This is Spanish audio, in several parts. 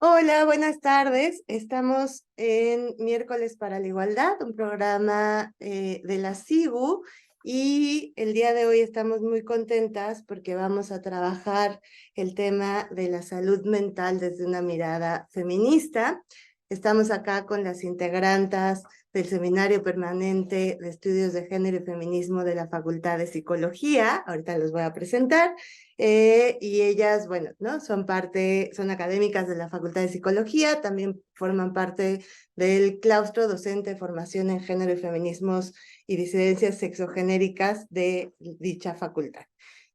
Hola, buenas tardes. Estamos en Miércoles para la Igualdad, un programa de la CIBU, y el día de hoy estamos muy contentas porque vamos a trabajar el tema de la salud mental desde una mirada feminista. Estamos acá con las integrantes del Seminario Permanente de Estudios de Género y Feminismo de la Facultad de Psicología. Ahorita los voy a presentar. Y ellas, bueno, ¿no? Son académicas de la Facultad de Psicología, también forman parte del claustro docente de formación en género y feminismos y disidencias sexogenéricas de dicha facultad.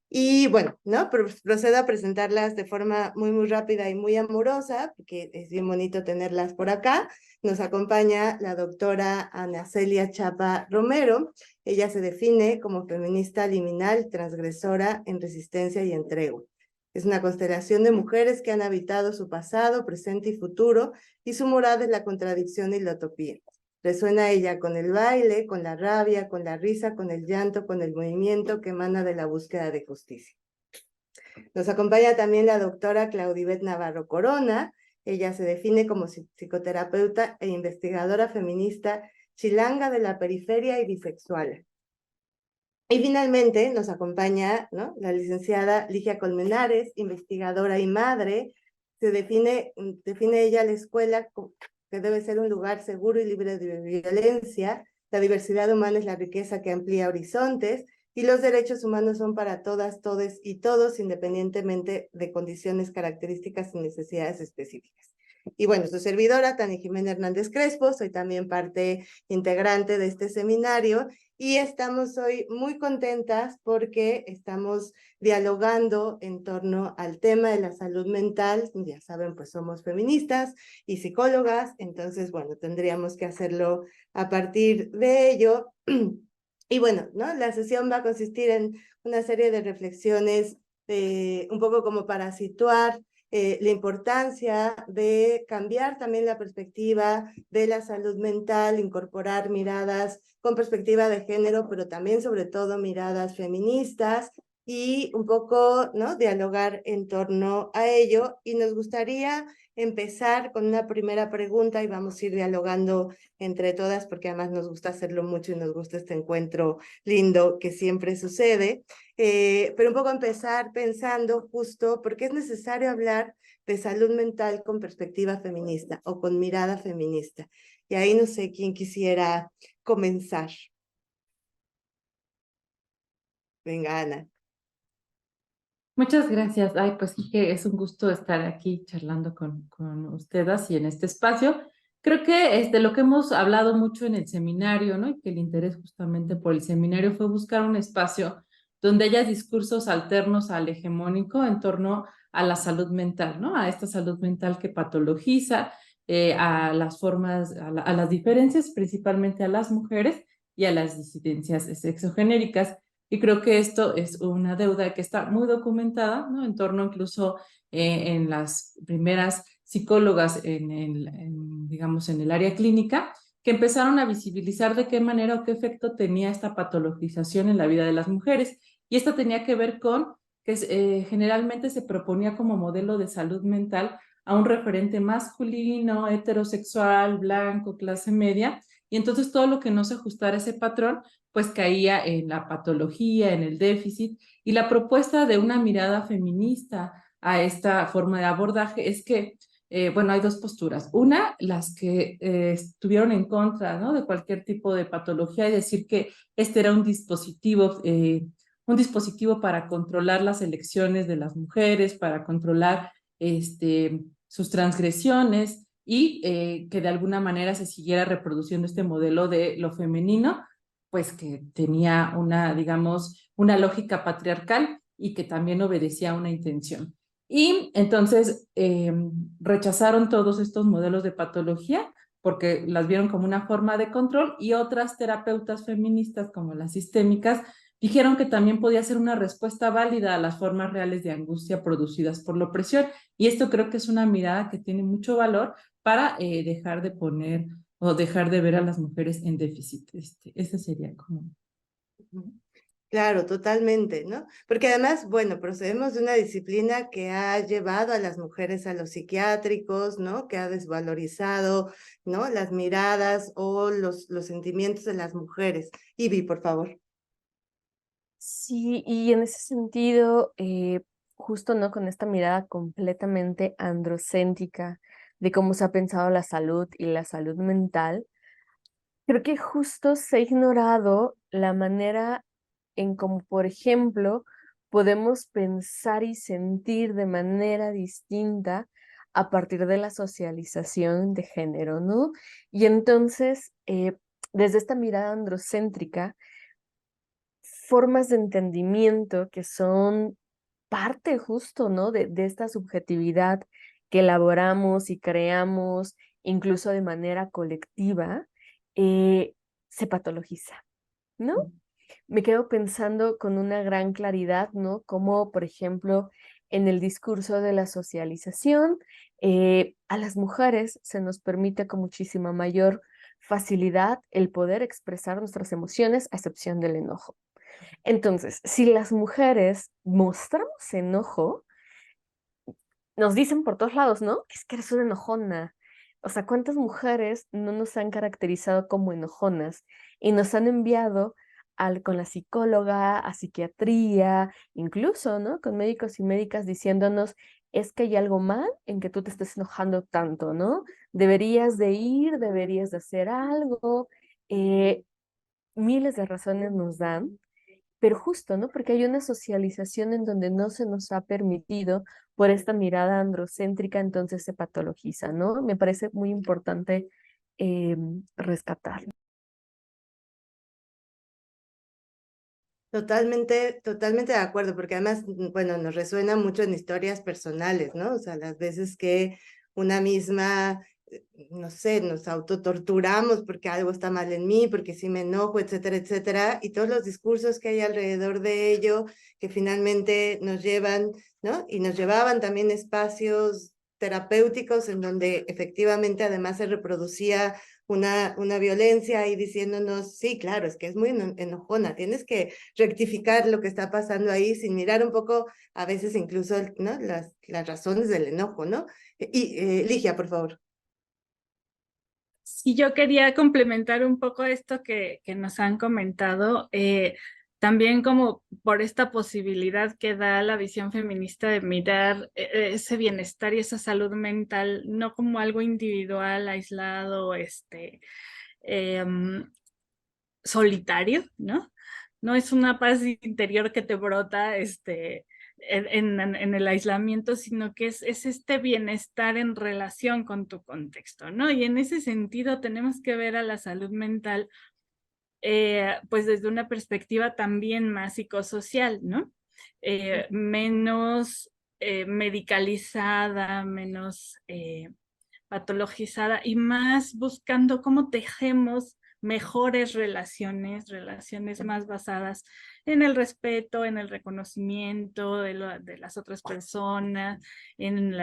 Y bueno, ¿no? Procedo a presentarlas de forma muy rápida y muy amorosa, porque es bien bonito tenerlas por acá. Nos acompaña la doctora Ana Celia Chapa Romero. Ella se define como feminista liminal, transgresora en resistencia y entrega. Es una constelación de mujeres que han habitado su pasado, presente y futuro, y su morada es la contradicción y la utopía. Resuena ella con el baile, con la rabia, con la risa, con el llanto, con el movimiento que emana de la búsqueda de justicia. Nos acompaña también la doctora Claudibet Navarro Corona. Ella se define como psicoterapeuta e investigadora feminista chilanga de la periferia y bisexual. Y finalmente nos acompaña, ¿no?, la licenciada Ligia Colmenares, investigadora y madre. Se define ella la escuela que debe ser un lugar seguro y libre de violencia. La diversidad humana es la riqueza que amplía horizontes y los derechos humanos son para todas, todes y todos, independientemente de condiciones, características y necesidades específicas. Y bueno, su servidora, Tania Jimena Hernández Crespo, soy también parte integrante de este seminario y estamos hoy muy contentas porque estamos dialogando en torno al tema de la salud mental. Ya saben, pues somos feministas y psicólogas, entonces, bueno, tendríamos que hacerlo a partir de ello. Y bueno, ¿no? La sesión va a consistir en una serie de reflexiones un poco como para situar la importancia de cambiar también la perspectiva de la salud mental, incorporar miradas con perspectiva de género, pero también sobre todo miradas feministas y un poco, ¿no?, dialogar en torno a ello. Y nos gustaría empezar con una primera pregunta y vamos a ir dialogando entre todas porque además nos gusta hacerlo mucho y nos gusta este encuentro lindo que siempre sucede. Pero un poco empezar pensando justo por qué es necesario hablar de salud mental con perspectiva feminista o con mirada feminista. Y ahí no sé quién quisiera comenzar. Venga, Ana. Muchas gracias. Ay, pues que es un gusto estar aquí charlando con ustedes y en este espacio. Creo que lo que hemos hablado mucho en el seminario, ¿no? Y que el interés justamente por el seminario fue buscar un espacio donde haya discursos alternos al hegemónico en torno a la salud mental, ¿no? A esta salud mental que patologiza, a las formas, a las diferencias, principalmente a las mujeres y a las disidencias sexogenéricas. Y creo que esto es una deuda que está muy documentada, ¿no? En torno incluso en las primeras psicólogas digamos, en el área clínica, que empezaron a visibilizar de qué manera o qué efecto tenía esta patologización en la vida de las mujeres. Y esto tenía que ver con que generalmente se proponía como modelo de salud mental a un referente masculino, heterosexual, blanco, clase media, y entonces todo lo que no se ajustara a ese patrón pues caía en la patología, en el déficit, y la propuesta de una mirada feminista a esta forma de abordaje es que, bueno, hay dos posturas. Una, las que estuvieron en contra, ¿no?, de cualquier tipo de patología y decir que este era un dispositivo para controlar las elecciones de las mujeres, para controlar sus transgresiones y que de alguna manera se siguiera reproduciendo este modelo de lo femenino, pues que tenía una, digamos, una lógica patriarcal y que también obedecía a una intención. Y entonces rechazaron todos estos modelos de patología porque las vieron como una forma de control, y otras terapeutas feministas como las sistémicas dijeron que también podía ser una respuesta válida a las formas reales de angustia producidas por la opresión. Y esto creo que es una mirada que tiene mucho valor para dejar de poner o dejar de ver a las mujeres en déficit. Ese sería como... Claro, totalmente, ¿no? Porque además, bueno, procedemos de una disciplina que ha llevado a las mujeres a los psiquiátricos, ¿no? Que ha desvalorizado, ¿no? Las miradas o los sentimientos de las mujeres. Ivy, por favor. Sí, y en ese sentido, justo no con esta mirada completamente androcéntrica de cómo se ha pensado la salud y la salud mental, creo que justo se ha ignorado la manera en cómo, por ejemplo, podemos pensar y sentir de manera distinta a partir de la socialización de género, ¿no? Y entonces, desde esta mirada androcéntrica, formas de entendimiento que son parte justo, ¿no? De esta subjetividad que elaboramos y creamos, incluso de manera colectiva, eh, se patologiza, ¿no? Me quedo pensando con una gran claridad, ¿no? Como, por ejemplo, en el discurso de la socialización, a las mujeres se nos permite con muchísima mayor facilidad el poder expresar nuestras emociones, a excepción del enojo. Entonces, si las mujeres mostramos enojo, nos dicen por todos lados, ¿no? Es que eres una enojona. O sea, ¿cuántas mujeres no nos han caracterizado como enojonas y nos han enviado con la psicóloga, a psiquiatría, incluso, ¿no? Con médicos y médicas diciéndonos, es que hay algo mal en que tú te estés enojando tanto, ¿no? Deberías de ir, deberías de hacer algo. eh, Miles de razones nos dan, pero justo, ¿no? Porque hay una socialización en donde no se nos ha permitido por esta mirada androcéntrica, entonces se patologiza, ¿no? Me parece muy importante rescatarlo. Totalmente, totalmente de acuerdo, porque además, bueno, nos resuena mucho en historias personales, ¿no? O sea, las veces que una misma, no sé, nos autotorturamos porque algo está mal en mí, porque sí me enojo, etcétera, etcétera, y todos los discursos que hay alrededor de ello, que finalmente nos llevan, ¿no? Y nos llevaban también espacios terapéuticos en donde efectivamente además se reproducía una violencia ahí diciéndonos, sí, claro, es que es muy enojona, tienes que rectificar lo que está pasando ahí sin mirar un poco, a veces incluso, ¿no? Las razones del enojo, ¿no? Y Ligia, por favor. Sí, yo quería complementar un poco esto que nos han comentado, también como por esta posibilidad que da la visión feminista de mirar ese bienestar y esa salud mental no como algo individual, aislado, solitario, ¿no? No es una paz interior que te brota en el aislamiento, sino que es este bienestar en relación con tu contexto, ¿no? Y en ese sentido tenemos que ver a la salud mental pues desde una perspectiva también más psicosocial, ¿no? Menos medicalizada, menos patologizada y más buscando cómo tejemos mejores relaciones más basadas en el respeto, en el reconocimiento de las otras personas, en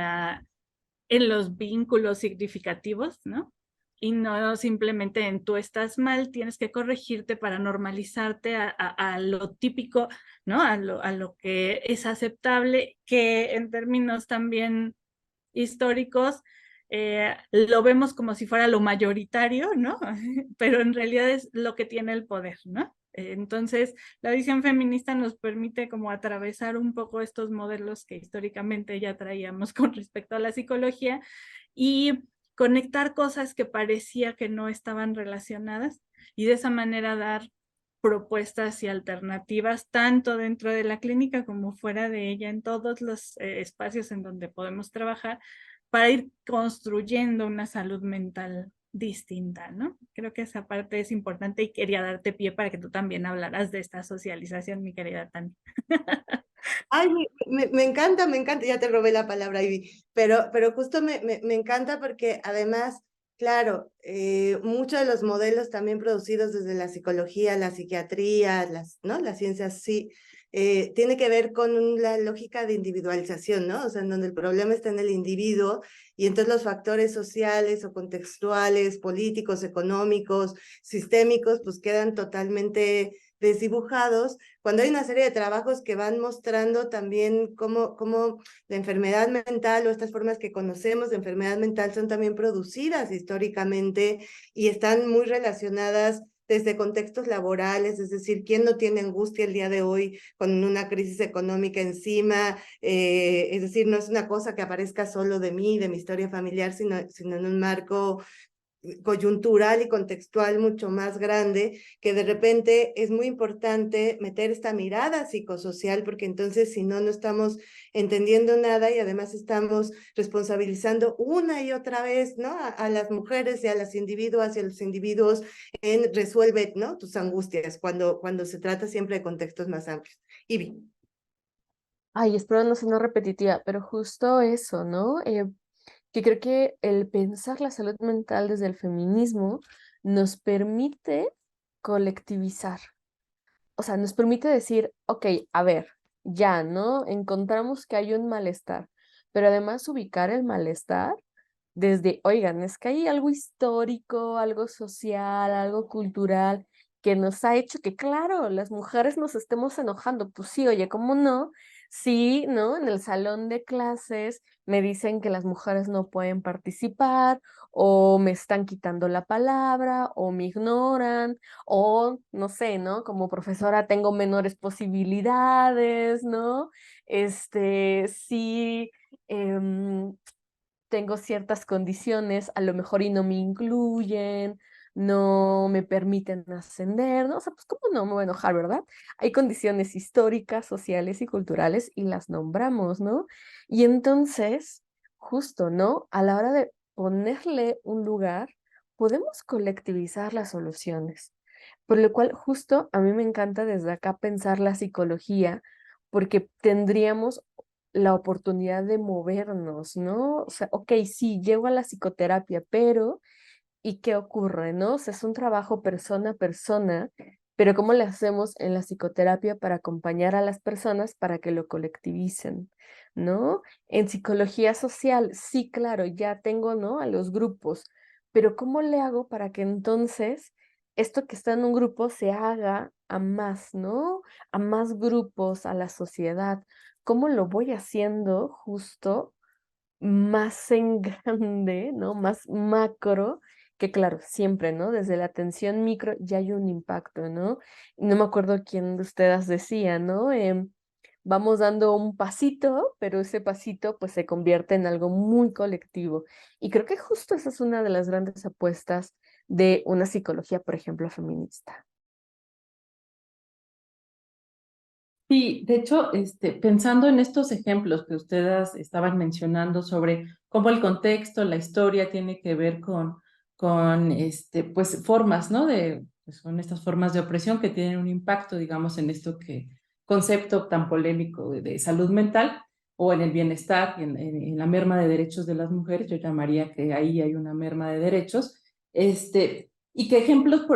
los vínculos significativos, ¿no? Y no simplemente en tú estás mal, tienes que corregirte para normalizarte a lo típico, ¿no? A lo que es aceptable, que en términos también históricos lo vemos como si fuera lo mayoritario, ¿no? Pero en realidad es lo que tiene el poder, ¿no? Entonces, la visión feminista nos permite como atravesar un poco estos modelos que históricamente ya traíamos con respecto a la psicología y conectar cosas que parecía que no estaban relacionadas y de esa manera dar propuestas y alternativas tanto dentro de la clínica como fuera de ella en todos los espacios en donde podemos trabajar para ir construyendo una salud mental distinta, ¿no? Creo que esa parte es importante y quería darte pie para que tú también hablaras de esta socialización, mi querida Tania. Ay, me encanta, ya te robé la palabra, Ivy, pero justo me encanta porque además, claro, muchos de los modelos también producidos desde la psicología, la psiquiatría, ¿no? Las ciencias, sí, tiene que ver con la lógica de individualización, ¿no? O sea, en donde el problema está en el individuo y entonces los factores sociales o contextuales, políticos, económicos, sistémicos, pues quedan totalmente desdibujados, cuando hay una serie de trabajos que van mostrando también cómo la enfermedad mental o estas formas que conocemos de enfermedad mental son también producidas históricamente y están muy relacionadas desde contextos laborales, es decir, ¿quién no tiene angustia el día de hoy con una crisis económica encima? Es decir, no es una cosa que aparezca solo de mí, de mi historia familiar, sino en un marco coyuntural y contextual mucho más grande, que de repente es muy importante meter esta mirada psicosocial, porque entonces si no, no estamos entendiendo nada y además estamos responsabilizando una y otra vez, ¿no? A las mujeres y a las individuas y a los individuos en resuelve, ¿no? Tus angustias, cuando se trata siempre de contextos más amplios. Ivy. Ay, espero no ser no repetitiva, pero justo eso, ¿no? Que creo que el pensar la salud mental desde el feminismo nos permite colectivizar. O sea, nos permite decir, ok, a ver, ya, ¿no? Encontramos que hay un malestar, pero además ubicar el malestar desde, oigan, es que hay algo histórico, algo social, algo cultural que nos ha hecho que, claro, las mujeres nos estemos enojando. Pues sí, oye, ¿cómo no? Sí, ¿no? En el salón de clases me dicen que las mujeres no pueden participar o me están quitando la palabra o me ignoran o no sé, ¿no? Como profesora tengo menores posibilidades, ¿no? Sí, tengo ciertas condiciones, a lo mejor y no me incluyen, no me permiten ascender, ¿no? O sea, pues cómo no me voy a enojar, ¿verdad? Hay condiciones históricas, sociales y culturales y las nombramos, ¿no? Y entonces, justo, ¿no? A la hora de ponerle un lugar, podemos colectivizar las soluciones. Por lo cual, justo a mí me encanta desde acá pensar la psicología, porque tendríamos la oportunidad de movernos, ¿no? O sea, ok, sí, llego a la psicoterapia, pero ¿y qué ocurre, no? O sea, es un trabajo persona a persona, pero ¿cómo le hacemos en la psicoterapia para acompañar a las personas para que lo colectivicen, ¿no? En psicología social, sí, claro, ya tengo, ¿no? A los grupos, pero ¿cómo le hago para que entonces esto que está en un grupo se haga a más, ¿no? A más grupos, a la sociedad. ¿Cómo lo voy haciendo justo más en grande, ¿no? Más macro, que claro, siempre, ¿no? Desde la atención micro ya hay un impacto, ¿no? No me acuerdo quién de ustedes decía, ¿no? Vamos dando un pasito, pero ese pasito pues se convierte en algo muy colectivo. Y creo que justo esa es una de las grandes apuestas de una psicología, por ejemplo, feminista. Sí, de hecho, pensando en estos ejemplos que ustedes estaban mencionando sobre cómo el contexto, la historia tiene que ver con pues, formas, ¿no? Pues, son estas formas de opresión que tienen un impacto, digamos, en esto concepto tan polémico de salud mental o en el bienestar, en la merma de derechos de las mujeres. Yo llamaría que ahí hay una merma de derechos. Y que ejemplos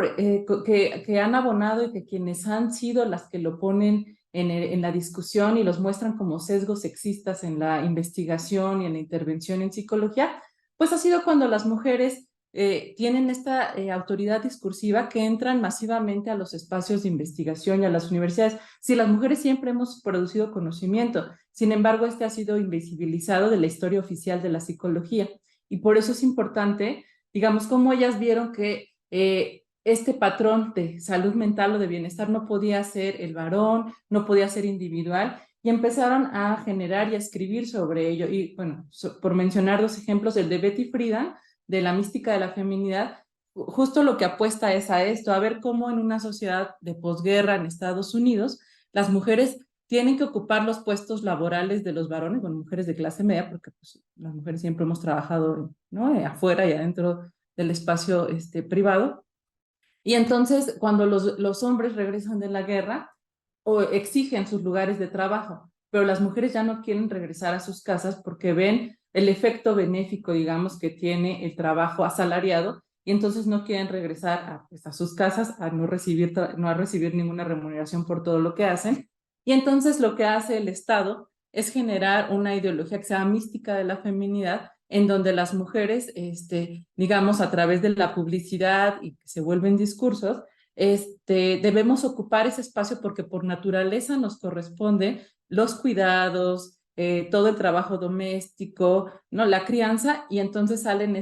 que han abonado y que quienes han sido las que lo ponen en la discusión y los muestran como sesgos sexistas en la investigación y en la intervención en psicología, pues ha sido cuando las mujeres tienen esta autoridad discursiva que entran masivamente a los espacios de investigación y a las universidades. Si las mujeres siempre hemos producido conocimiento, sin embargo, este ha sido invisibilizado de la historia oficial de la psicología. Y por eso es importante, digamos, cómo ellas vieron que este patrón de salud mental o de bienestar no podía ser el varón, no podía ser individual, y empezaron a generar y a escribir sobre ello. Y bueno, por mencionar dos ejemplos, el de Betty Friedan, de la mística de la feminidad, justo lo que apuesta es a esto, a ver cómo en una sociedad de posguerra en Estados Unidos, las mujeres tienen que ocupar los puestos laborales de los varones, bueno, mujeres de clase media, porque pues, las mujeres siempre hemos trabajado, ¿no? Afuera y adentro del espacio privado. Y entonces, cuando los hombres regresan de la guerra, o exigen sus lugares de trabajo, pero las mujeres ya no quieren regresar a sus casas porque ven el efecto benéfico, digamos, que tiene el trabajo asalariado, y entonces no quieren regresar pues, a sus casas a no recibir ninguna remuneración por todo lo que hacen. Y entonces lo que hace el Estado es generar una ideología que se llama mística de la feminidad, en donde las mujeres, digamos, a través de la publicidad y que se vuelven discursos, debemos ocupar ese espacio porque por naturaleza nos corresponde los cuidados, todo el trabajo doméstico, ¿no? La crianza, y entonces salen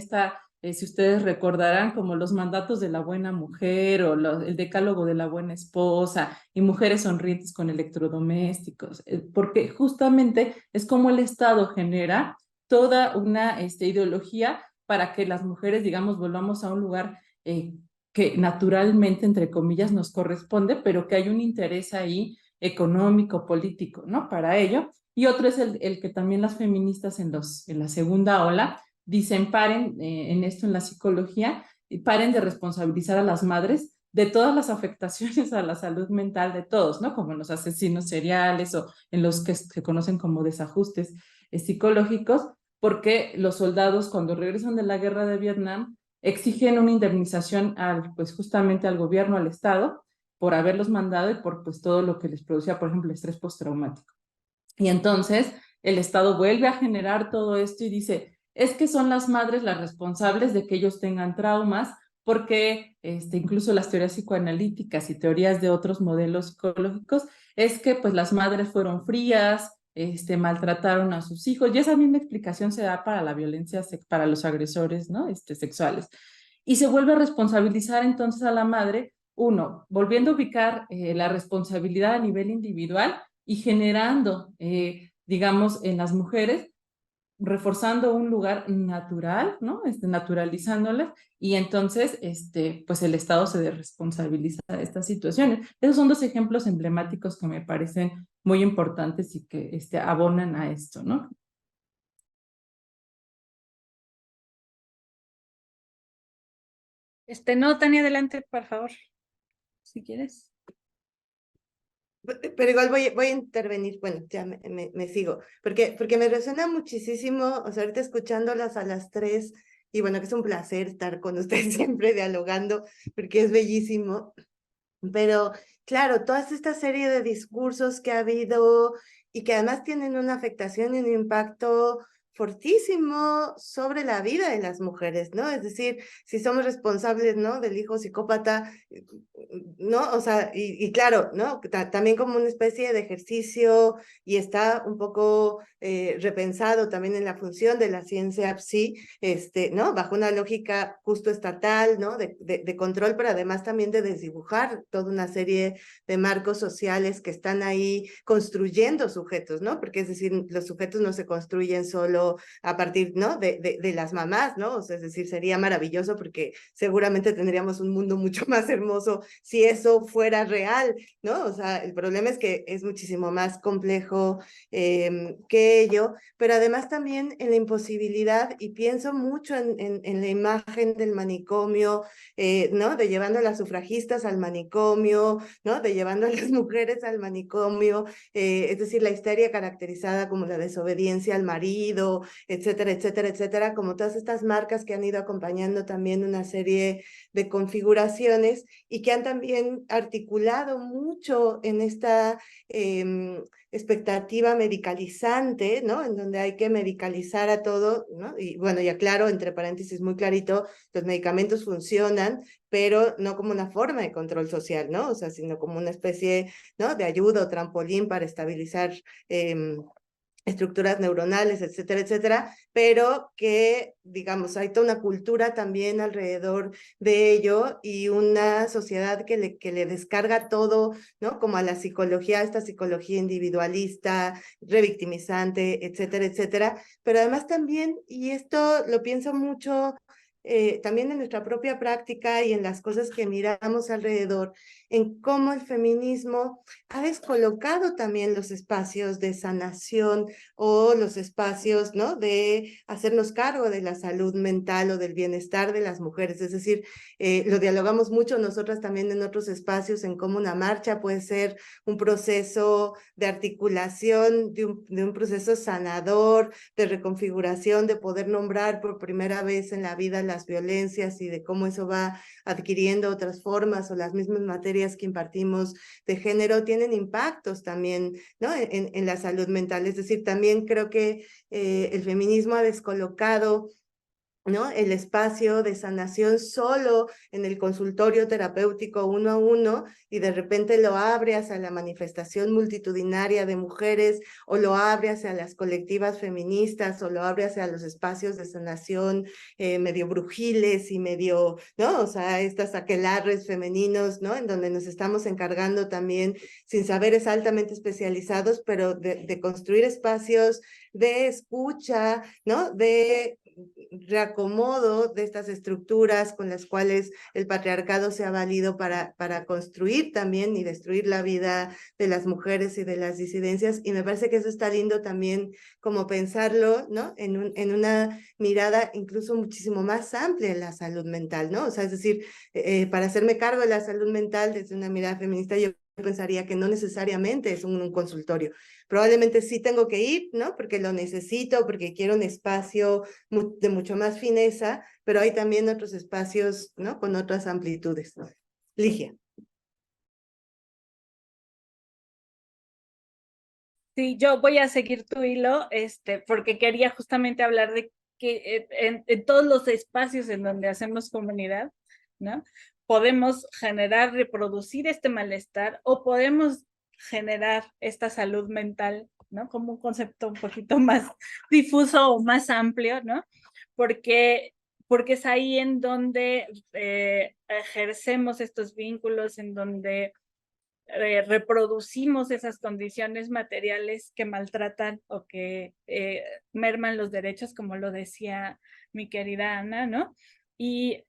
si ustedes recordarán, como los mandatos de la buena mujer o el decálogo de la buena esposa y mujeres sonrientes con electrodomésticos, porque justamente es como el Estado genera toda una ideología para que las mujeres, digamos, volvamos a un lugar que naturalmente, entre comillas, nos corresponde, pero que hay un interés ahí económico, político, ¿no? Para ello. Y otro es el que también las feministas en la segunda ola dicen, paren en esto en la psicología, y paren de responsabilizar a las madres de todas las afectaciones a la salud mental de todos, ¿no? Como en los asesinos seriales o en los que se conocen como desajustes psicológicos, porque los soldados cuando regresan de la guerra de Vietnam exigen una indemnización pues justamente al gobierno, al Estado, por haberlos mandado y por pues todo lo que les producía, por ejemplo, el estrés postraumático. Y entonces el Estado vuelve a generar todo esto y dice, es que son las madres las responsables de que ellos tengan traumas, porque incluso las teorías psicoanalíticas y teorías de otros modelos psicológicos es que pues las madres fueron frías, maltrataron a sus hijos, y esa misma explicación se da para la violencia, para los agresores, ¿no? Sexuales. Y se vuelve a responsabilizar entonces a la madre, uno, volviendo a ubicar la responsabilidad a nivel individual y generando, digamos, en las mujeres, reforzando un lugar natural, ¿no? Naturalizándolas, y entonces, pues el Estado se responsabiliza de estas situaciones. Esos son dos ejemplos emblemáticos que me parecen muy importantes y que abonan a esto, ¿no? No, Tania, adelante, por favor, si quieres. Pero igual voy a intervenir, bueno, ya me sigo, porque me resuena muchísimo, o sea, ahorita escuchándolas a las tres, y bueno, que es un placer estar con ustedes siempre dialogando, porque es bellísimo, pero claro, toda esta serie de discursos que ha habido y que además tienen una afectación y un impacto fortísimo sobre la vida de las mujeres, ¿no? Es decir, si somos responsables, ¿no? Del hijo psicópata, ¿no? O sea, y claro, ¿no? También como una especie de ejercicio y está un poco repensado también en la función de la ciencia psi, ¿no? Bajo una lógica justo estatal, ¿no? De control, pero además también de desdibujar toda una serie de marcos sociales que están ahí construyendo sujetos, ¿no? Porque es decir, los sujetos no se construyen solo a partir, ¿no? De las mamás, ¿no? O sea, es decir, sería maravilloso porque seguramente tendríamos un mundo mucho más hermoso si eso fuera real, ¿no? O sea, el problema es que es muchísimo más complejo que ello, pero además también en la imposibilidad, y pienso mucho en la imagen del manicomio, ¿no? De llevando a las sufragistas al manicomio, ¿no? De llevando a las mujeres al manicomio, es decir, la histeria caracterizada como la desobediencia al marido, etcétera, etcétera, etcétera, como todas estas marcas que han ido acompañando también una serie de configuraciones y que han también articulado mucho en esta expectativa medicalizante, ¿no? En donde hay que medicalizar a todo, ¿no? Y bueno, ya claro, entre paréntesis muy clarito, los medicamentos funcionan, pero no como una forma de control social, ¿no? O sea, sino como una especie, ¿no? De ayuda o trampolín para estabilizar estructuras neuronales, etcétera, etcétera, pero que, digamos, hay toda una cultura también alrededor de ello y una sociedad que le descarga todo, ¿no? Como a la psicología, esta psicología individualista, revictimizante, etcétera, etcétera, pero además también, y esto lo pienso mucho, también en nuestra propia práctica y en las cosas que miramos alrededor, en cómo el feminismo ha descolocado también los espacios de sanación o los espacios, ¿no? De hacernos cargo de la salud mental o del bienestar de las mujeres. Es decir, lo dialogamos mucho nosotras también en otros espacios, en cómo una marcha puede ser un proceso de articulación, de un proceso sanador, de reconfiguración, de poder nombrar por primera vez en la vida las violencias y de cómo eso va adquiriendo otras formas o las mismas materias que impartimos de género tienen impactos también, ¿no? En la salud mental. Es decir, también creo que el feminismo ha descolocado ¿no? El espacio de sanación solo en el consultorio terapéutico 1 a 1 y de repente lo abre hacia la manifestación multitudinaria de mujeres o lo abre hacia las colectivas feministas o lo abre hacia los espacios de sanación medio brujiles y medio, ¿no? O sea, estas aquelarres femeninos, ¿no? En donde nos estamos encargando también sin saberes altamente especializados, pero de construir espacios de escucha, ¿no? De reacomodo de estas estructuras con las cuales el patriarcado se ha valido para construir también y destruir la vida de las mujeres y de las disidencias. Y me parece que eso está lindo también como pensarlo, ¿no? En una mirada incluso muchísimo más amplia en la salud mental, ¿no? O sea, es decir, para hacerme cargo de la salud mental desde una mirada feminista, yo pensaría que no necesariamente es un consultorio. Probablemente sí tengo que ir, ¿no? Porque lo necesito, porque quiero un espacio de mucho más fineza, pero hay también otros espacios, ¿no? Con otras amplitudes. Ligia. Sí, yo voy a seguir tu hilo, porque quería justamente hablar de que en todos los espacios en donde hacemos comunidad, ¿no? Podemos generar, reproducir este malestar o podemos generar esta salud mental, ¿no? Como un concepto un poquito más difuso o más amplio, ¿no? Porque, porque es ahí en donde ejercemos estos vínculos, en donde reproducimos esas condiciones materiales que maltratan o que merman los derechos, como lo decía mi querida Ana, ¿no? Y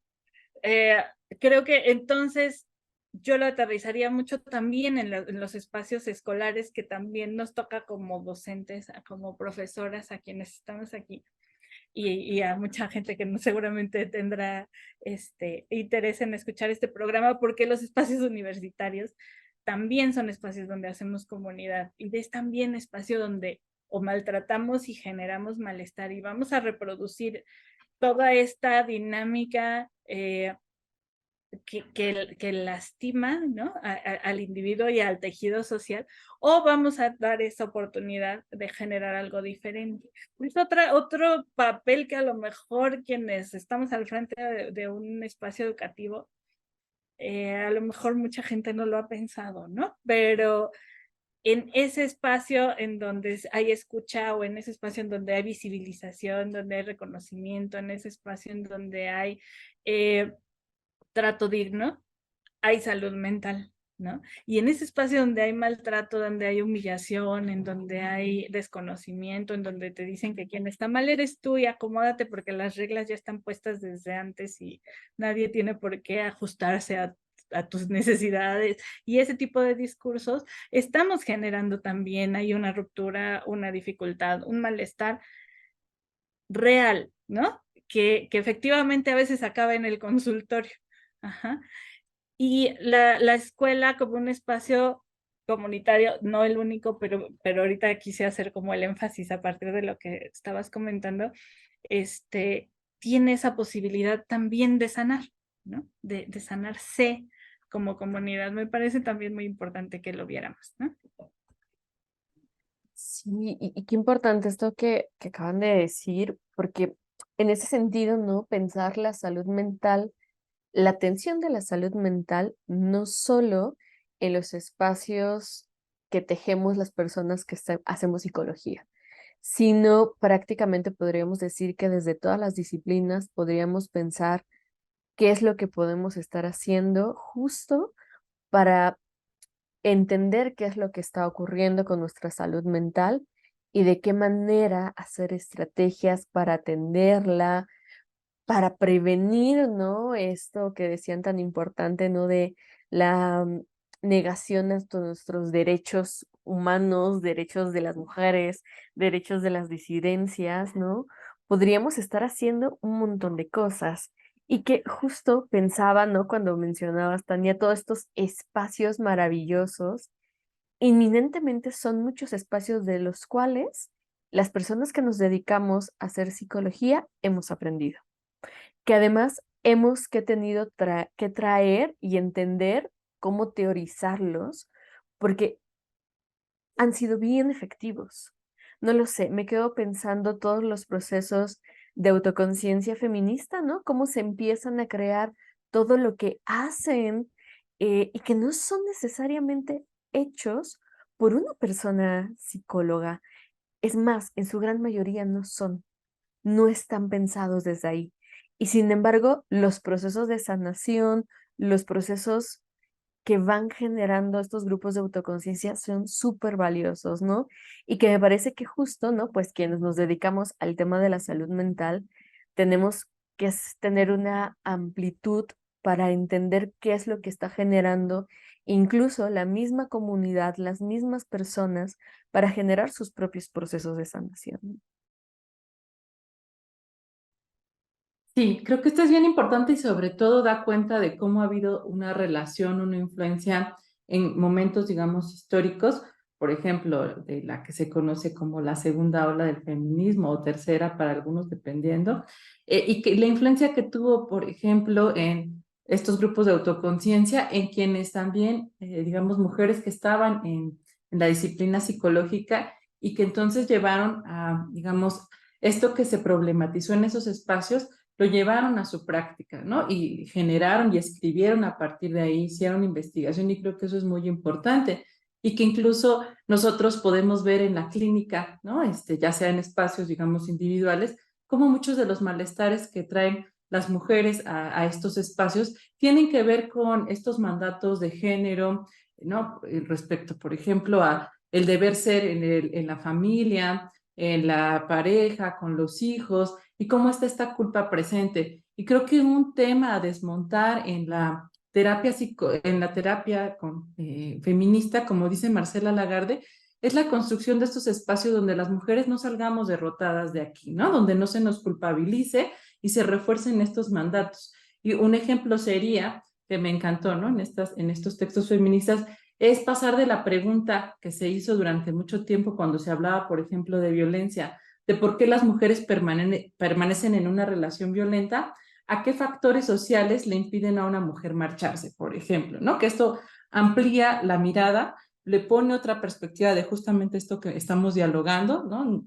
creo que entonces yo lo aterrizaría mucho también en los espacios escolares que también nos toca como docentes, como profesoras, a quienes estamos aquí. Y a mucha gente que no, seguramente tendrá interés en escuchar este programa, porque los espacios universitarios también son espacios donde hacemos comunidad y es también espacio donde o maltratamos y generamos malestar y vamos a reproducir toda esta dinámica que lastima, ¿no? Al individuo y al tejido social, o vamos a dar esa oportunidad de generar algo diferente. Es otro papel que a lo mejor quienes estamos al frente de un espacio educativo, a lo mejor mucha gente no lo ha pensado, ¿no? Pero en ese espacio en donde hay escucha o en ese espacio en donde hay visibilización, donde hay reconocimiento, en ese espacio en donde hay trato digno, hay salud mental, ¿no? Y en ese espacio donde hay maltrato, donde hay humillación, en donde hay desconocimiento, en donde te dicen que quien está mal eres tú y acomódate porque las reglas ya están puestas desde antes y nadie tiene por qué ajustarse a tus necesidades y ese tipo de discursos, estamos generando también, hay una ruptura, una dificultad, un malestar real, ¿no? Que efectivamente a veces acaba en el consultorio. Ajá. Y la escuela como un espacio comunitario, no el único, pero ahorita quise hacer como el énfasis a partir de lo que estabas comentando, tiene esa posibilidad también de sanar, ¿no? De sanarse como comunidad. Me parece también muy importante que lo viéramos, ¿no? Sí, y qué importante esto que acaban de decir, porque en ese sentido, ¿no? Pensar la salud mental, la atención de la salud mental, no solo en los espacios que tejemos las personas que hacemos psicología, sino prácticamente podríamos decir que desde todas las disciplinas podríamos pensar qué es lo que podemos estar haciendo justo para entender qué es lo que está ocurriendo con nuestra salud mental y de qué manera hacer estrategias para atenderla, para prevenir, ¿no? Esto que decían tan importante, ¿no? De la negación a nuestros derechos humanos, derechos de las mujeres, derechos de las disidencias, ¿no? Podríamos estar haciendo un montón de cosas. Y que justo pensaba, ¿no? Cuando mencionabas, Tania, todos estos espacios maravillosos, inminentemente son muchos espacios de los cuales las personas que nos dedicamos a hacer psicología hemos aprendido, que además hemos tenido que traer y entender cómo teorizarlos, porque han sido bien efectivos. No lo sé, me quedo pensando todos los procesos de autoconciencia feminista, ¿no? Cómo se empiezan a crear todo lo que hacen y que no son necesariamente hechos por una persona psicóloga. Es más, en su gran mayoría no están pensados desde ahí. Y sin embargo, los procesos de sanación, los procesos que van generando estos grupos de autoconciencia son súper valiosos, ¿no? Y que me parece que justo, ¿no? Pues quienes nos dedicamos al tema de la salud mental, tenemos que tener una amplitud para entender qué es lo que está generando incluso la misma comunidad, las mismas personas, para generar sus propios procesos de sanación. Sí, creo que esto es bien importante y sobre todo da cuenta de cómo ha habido una relación, una influencia en momentos, digamos, históricos, por ejemplo, de la que se conoce como la segunda ola del feminismo o tercera para algunos, dependiendo, y que la influencia que tuvo, por ejemplo, en estos grupos de autoconciencia, en quienes también, digamos, mujeres que estaban en la disciplina psicológica y que entonces llevaron a, digamos, esto que se problematizó en esos espacios lo llevaron a su práctica, ¿no? Y generaron y escribieron a partir de ahí, hicieron investigación y creo que eso es muy importante y que incluso nosotros podemos ver en la clínica, ¿no? Ya sea en espacios, digamos, individuales, como muchos de los malestares que traen las mujeres a estos espacios tienen que ver con estos mandatos de género, ¿no? Respecto, por ejemplo, a el deber ser en la familia, en la pareja, con los hijos, y cómo está esta culpa presente. Y creo que un tema a desmontar en la terapia feminista, como dice Marcela Lagarde, es la construcción de estos espacios donde las mujeres no salgamos derrotadas de aquí, ¿no? Donde no se nos culpabilice y se refuercen estos mandatos. Y un ejemplo sería, que me encantó, ¿no? En estos textos feministas, es pasar de la pregunta que se hizo durante mucho tiempo cuando se hablaba, por ejemplo, de violencia, de por qué las mujeres permanecen en una relación violenta, a qué factores sociales le impiden a una mujer marcharse, por ejemplo, ¿no? Que esto amplía la mirada, le pone otra perspectiva de justamente esto que estamos dialogando, ¿no?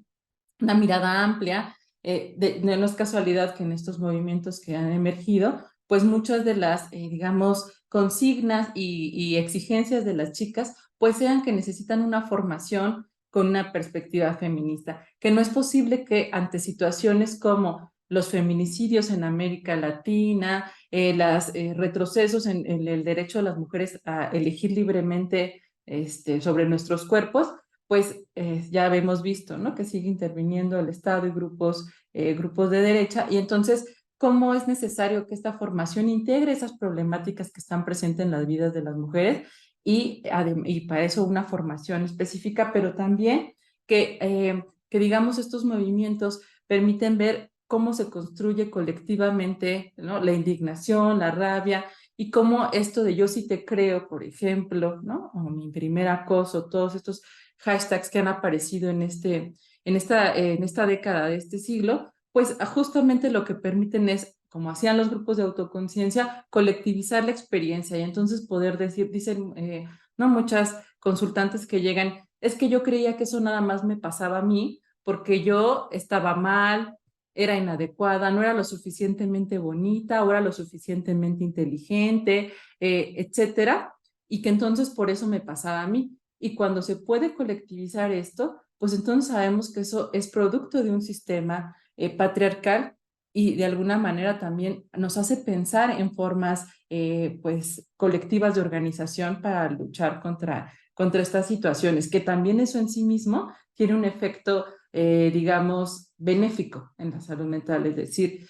Una mirada amplia. No es casualidad que en estos movimientos que han emergido, pues muchas de las, digamos, consignas y exigencias de las chicas, pues sean que necesitan una formación con una perspectiva feminista, que no es posible que ante situaciones como los feminicidios en América Latina, los retrocesos en el derecho de las mujeres a elegir libremente sobre nuestros cuerpos, pues ya hemos visto, ¿no? Que sigue interviniendo el Estado y grupos de derecha, y entonces, ¿cómo es necesario que esta formación integre esas problemáticas que están presentes en las vidas de las mujeres? Y para eso una formación específica, pero también que digamos, estos movimientos permiten ver cómo se construye colectivamente, ¿no? La indignación, la rabia, y cómo esto de yo sí te creo, por ejemplo, ¿no? O mi primer acoso, todos estos hashtags que han aparecido en esta década de este siglo, pues justamente lo que permiten es, como hacían los grupos de autoconciencia, colectivizar la experiencia y entonces poder dicen, no, muchas consultantes que llegan, es que yo creía que eso nada más me pasaba a mí porque yo estaba mal, era inadecuada, no era lo suficientemente bonita, o era lo suficientemente inteligente, etcétera, y que entonces por eso me pasaba a mí. Y cuando se puede colectivizar esto, pues entonces sabemos que eso es producto de un sistema patriarcal y de alguna manera también nos hace pensar en formas pues colectivas de organización para luchar contra estas situaciones, que también eso en sí mismo tiene un efecto, digamos, benéfico en la salud mental. Es decir,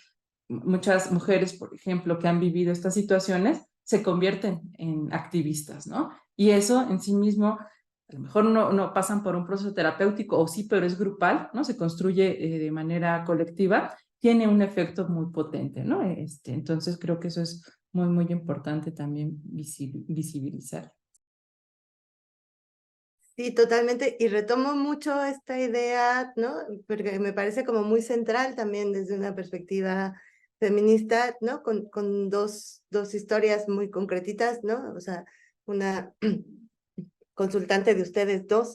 muchas mujeres, por ejemplo, que han vivido estas situaciones, se convierten en activistas, ¿no? Y eso en sí mismo, a lo mejor no pasan por un proceso terapéutico, o sí, pero es grupal, ¿no? Se construye de manera colectiva, tiene un efecto muy potente, ¿no? Entonces creo que eso es muy, muy importante también visibilizar. Sí, totalmente. Y retomo mucho esta idea, ¿no? Porque me parece como muy central también desde una perspectiva feminista, ¿no? Con dos historias muy concretitas, ¿no? O sea, una consultante de ustedes dos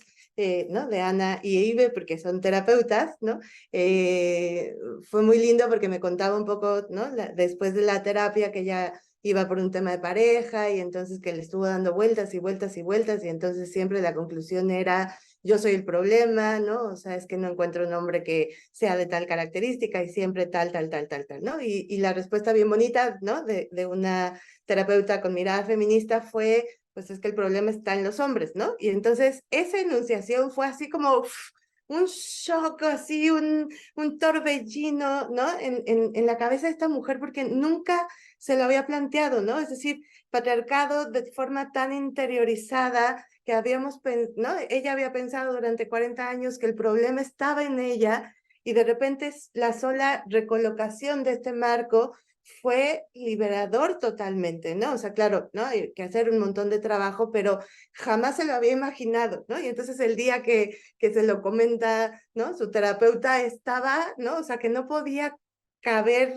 ¿no? De Ana y Ibe, porque son terapeutas, ¿no? Fue muy lindo porque me contaba un poco, ¿no? Después de la terapia que ella iba por un tema de pareja y entonces que le estuvo dando vueltas y vueltas y vueltas y entonces siempre la conclusión era yo soy el problema, ¿no? O sea, es que no encuentro un hombre que sea de tal característica y siempre tal, ¿no? Y la respuesta bien bonita, ¿no? De una terapeuta con mirada feminista fue, pues es que el problema está en los hombres, ¿no? Y entonces esa enunciación fue así como un shock, así un torbellino, ¿no? En la cabeza de esta mujer porque nunca se lo había planteado, ¿no? Es decir, patriarcado de forma tan interiorizada que habíamos, ¿no? Ella había pensado durante 40 años que el problema estaba en ella y de repente la sola recolocación de este marco fue liberador totalmente, ¿no? O sea, claro, ¿no? Hay que hacer un montón de trabajo, pero jamás se lo había imaginado, ¿no? Y entonces el día que se lo comenta, ¿no? Su terapeuta estaba, ¿no? O sea, que no podía caber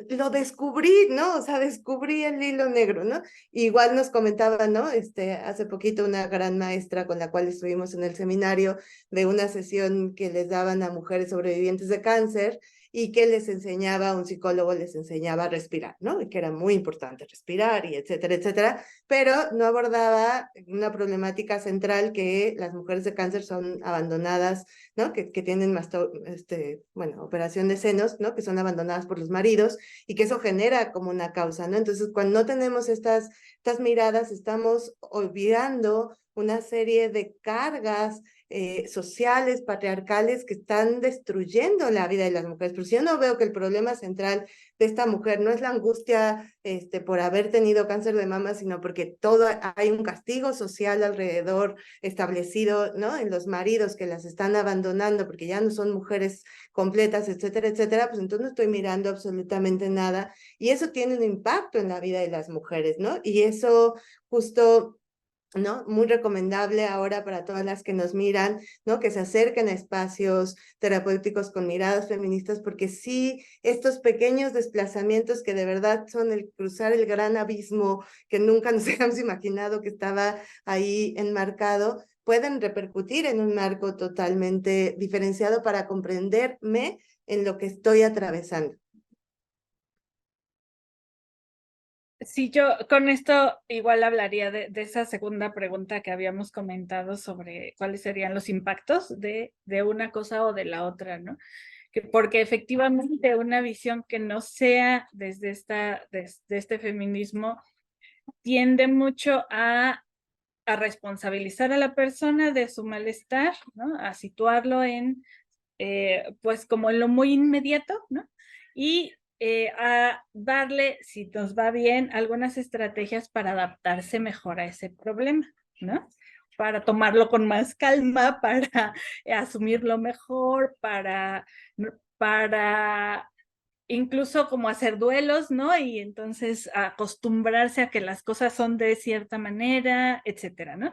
lo descubrí, ¿no? O sea, descubrí el hilo negro, ¿no? Igual nos comentaba, ¿no? Hace poquito una gran maestra con la cual estuvimos en el seminario de una sesión que les daban a mujeres sobrevivientes de cáncer y que les enseñaba, un psicólogo les enseñaba a respirar, ¿no? Y que era muy importante respirar y etcétera, etcétera, pero no abordaba una problemática central que las mujeres de cáncer son abandonadas, ¿no? Que tienen bueno, operación de senos, ¿no? Que son abandonadas por los maridos y que eso genera como una causa, ¿no? Entonces, cuando no tenemos estas miradas, estamos olvidando una serie de cargas sociales, patriarcales que están destruyendo la vida de las mujeres. Pero si yo no veo que el problema central de esta mujer no es la angustia por haber tenido cáncer de mama, sino porque hay un castigo social alrededor establecido, ¿no? En los maridos que las están abandonando porque ya no son mujeres completas, etcétera, etcétera, pues entonces no estoy mirando absolutamente nada y eso tiene un impacto en la vida de las mujeres, ¿no? Y eso justo, ¿no? Muy recomendable ahora para todas las que nos miran, ¿no? Que se acerquen a espacios terapéuticos con miradas feministas, porque sí, estos pequeños desplazamientos que de verdad son el cruzar el gran abismo que nunca nos habíamos imaginado que estaba ahí enmarcado, pueden repercutir en un marco totalmente diferenciado para comprenderme en lo que estoy atravesando. Sí, yo con esto igual hablaría de esa segunda pregunta que habíamos comentado sobre cuáles serían los impactos de una cosa o de la otra, ¿no? Porque efectivamente una visión que no sea desde este feminismo tiende mucho a responsabilizar a la persona de su malestar, ¿no? A situarlo en, pues como en lo muy inmediato, ¿no? Y a darle, si nos va bien, algunas estrategias para adaptarse mejor a ese problema, ¿no? Para tomarlo con más calma, para asumirlo mejor, para incluso como hacer duelos, ¿no? Y entonces acostumbrarse a que las cosas son de cierta manera, etcétera, ¿no?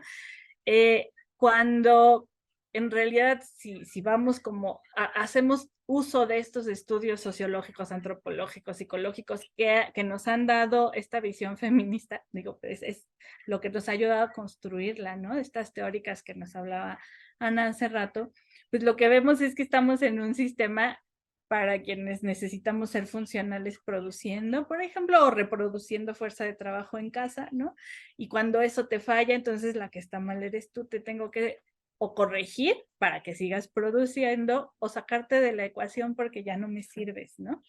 Cuando en realidad, si vamos como, hacemos uso de estos estudios sociológicos, antropológicos, psicológicos que nos han dado esta visión feminista, digo, pues es lo que nos ha ayudado a construirla, ¿no? Estas teóricas que nos hablaba Ana hace rato, pues lo que vemos es que estamos en un sistema para quienes necesitamos ser funcionales produciendo, por ejemplo, o reproduciendo fuerza de trabajo en casa, ¿no? Y cuando eso te falla, entonces la que está mal eres tú, te tengo que o corregir para que sigas produciendo o sacarte de la ecuación porque ya no me sirves, ¿no?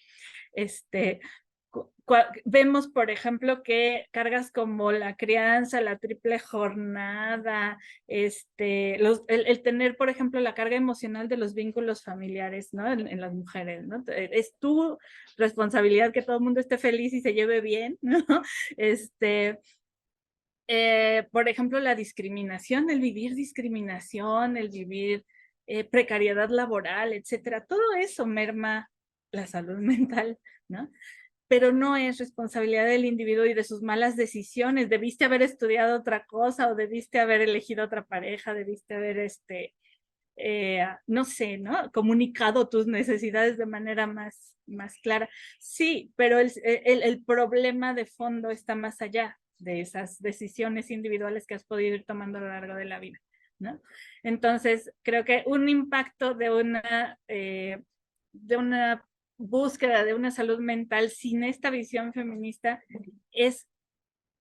Vemos, por ejemplo, que cargas como la crianza, la triple jornada, el tener, por ejemplo, la carga emocional de los vínculos familiares, ¿no? En las mujeres, ¿no? Es tu responsabilidad que todo el mundo esté feliz y se lleve bien, ¿no? Por ejemplo, la discriminación, el vivir discriminación, el vivir precariedad laboral, etcétera, todo eso merma la salud mental, ¿no? Pero no es responsabilidad del individuo y de sus malas decisiones. Debiste haber estudiado otra cosa o debiste haber elegido otra pareja, debiste haber, no sé, ¿no? Comunicado tus necesidades de manera más clara. Sí, pero el problema de fondo está más allá de esas decisiones individuales que has podido ir tomando a lo largo de la vida, ¿no? Entonces, creo que un impacto de una búsqueda de una salud mental sin esta visión feminista es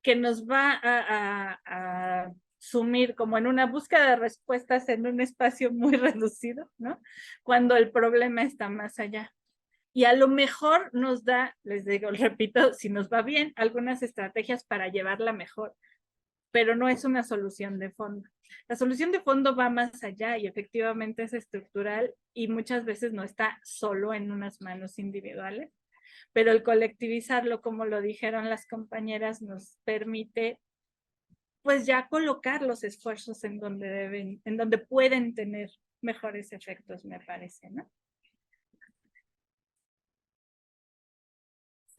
que nos va a sumir como en una búsqueda de respuestas en un espacio muy reducido, ¿no? Cuando el problema está más allá. Y a lo mejor nos da, les digo, repito, si nos va bien, algunas estrategias para llevarla mejor, pero no es una solución de fondo. La solución de fondo va más allá y efectivamente es estructural y muchas veces no está solo en unas manos individuales, pero el colectivizarlo, como lo dijeron las compañeras, nos permite pues ya colocar los esfuerzos en donde pueden tener mejores efectos, me parece, ¿no?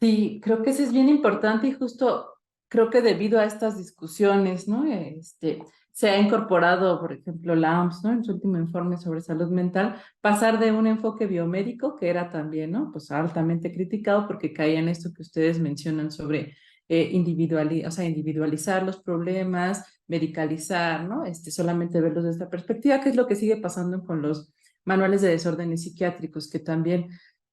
Sí, creo que eso es bien importante y justo creo que debido a estas discusiones, ¿no? Se ha incorporado, por ejemplo, la OMS, ¿no? En su último informe sobre salud mental, pasar de un enfoque biomédico, que era también, ¿no? Pues altamente criticado porque caía en esto que ustedes mencionan sobre individualizar los problemas, medicalizar, ¿no? Solamente verlos desde esta perspectiva, que es lo que sigue pasando con los manuales de desórdenes psiquiátricos, que también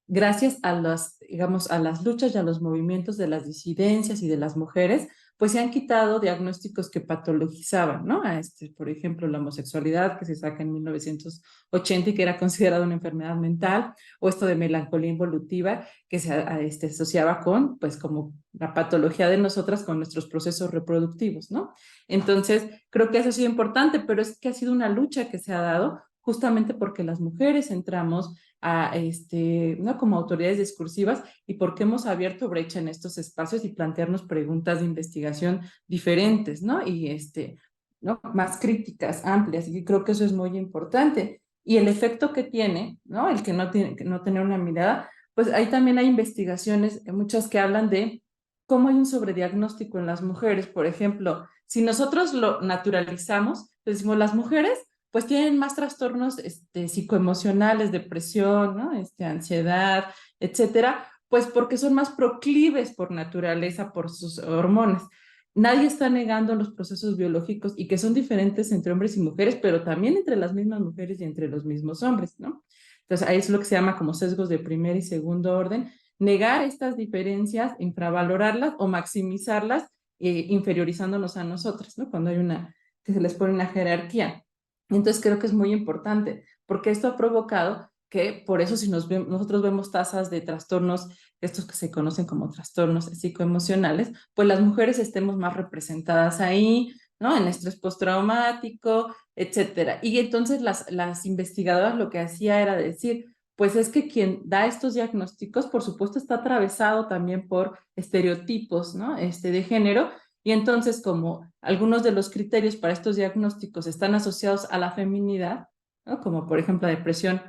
gracias a digamos, a las luchas y a los movimientos de las disidencias y de las mujeres, pues se han quitado diagnósticos que patologizaban, ¿no? Por ejemplo, la homosexualidad que se saca en 1980 y que era considerada una enfermedad mental, o esto de melancolía involutiva que se asociaba con, pues, como la patología de nosotras con nuestros procesos reproductivos, ¿no? Entonces, creo que eso ha sido importante, pero es que ha sido una lucha que se ha dado justamente porque las mujeres entramos ¿no? como autoridades discursivas y porque hemos abierto brecha en estos espacios y plantearnos preguntas de investigación diferentes, ¿no? Y ¿no? Más críticas, amplias, y creo que eso es muy importante. Y el efecto que tiene, ¿no? El que no tener una mirada, pues ahí también hay investigaciones, muchas que hablan de cómo hay un sobrediagnóstico en las mujeres. Por ejemplo, si nosotros lo naturalizamos, pues decimos, las mujeres pues tienen más trastornos psicoemocionales, depresión, ¿no? Ansiedad, etcétera, pues porque son más proclives por naturaleza, por sus hormonas. Nadie está negando los procesos biológicos y que son diferentes entre hombres y mujeres, pero también entre las mismas mujeres y entre los mismos hombres, ¿no? Entonces, ahí es lo que se llama como sesgos de primer y segundo orden. Negar estas diferencias, infravalorarlas o maximizarlas, inferiorizándonos a nosotras, ¿no? Cuando hay que se les pone una jerarquía. Entonces creo que es muy importante, porque esto ha provocado que, por eso si nosotros vemos tasas de trastornos, estos que se conocen como trastornos psicoemocionales, pues las mujeres estemos más representadas ahí, ¿no? En estrés postraumático, etcétera. Y entonces las investigadoras lo que hacía era decir, pues es que quien da estos diagnósticos, por supuesto, está atravesado también por estereotipos, ¿no? De género, y entonces, como algunos de los criterios para estos diagnósticos están asociados a la feminidad, ¿no? Como por ejemplo depresión,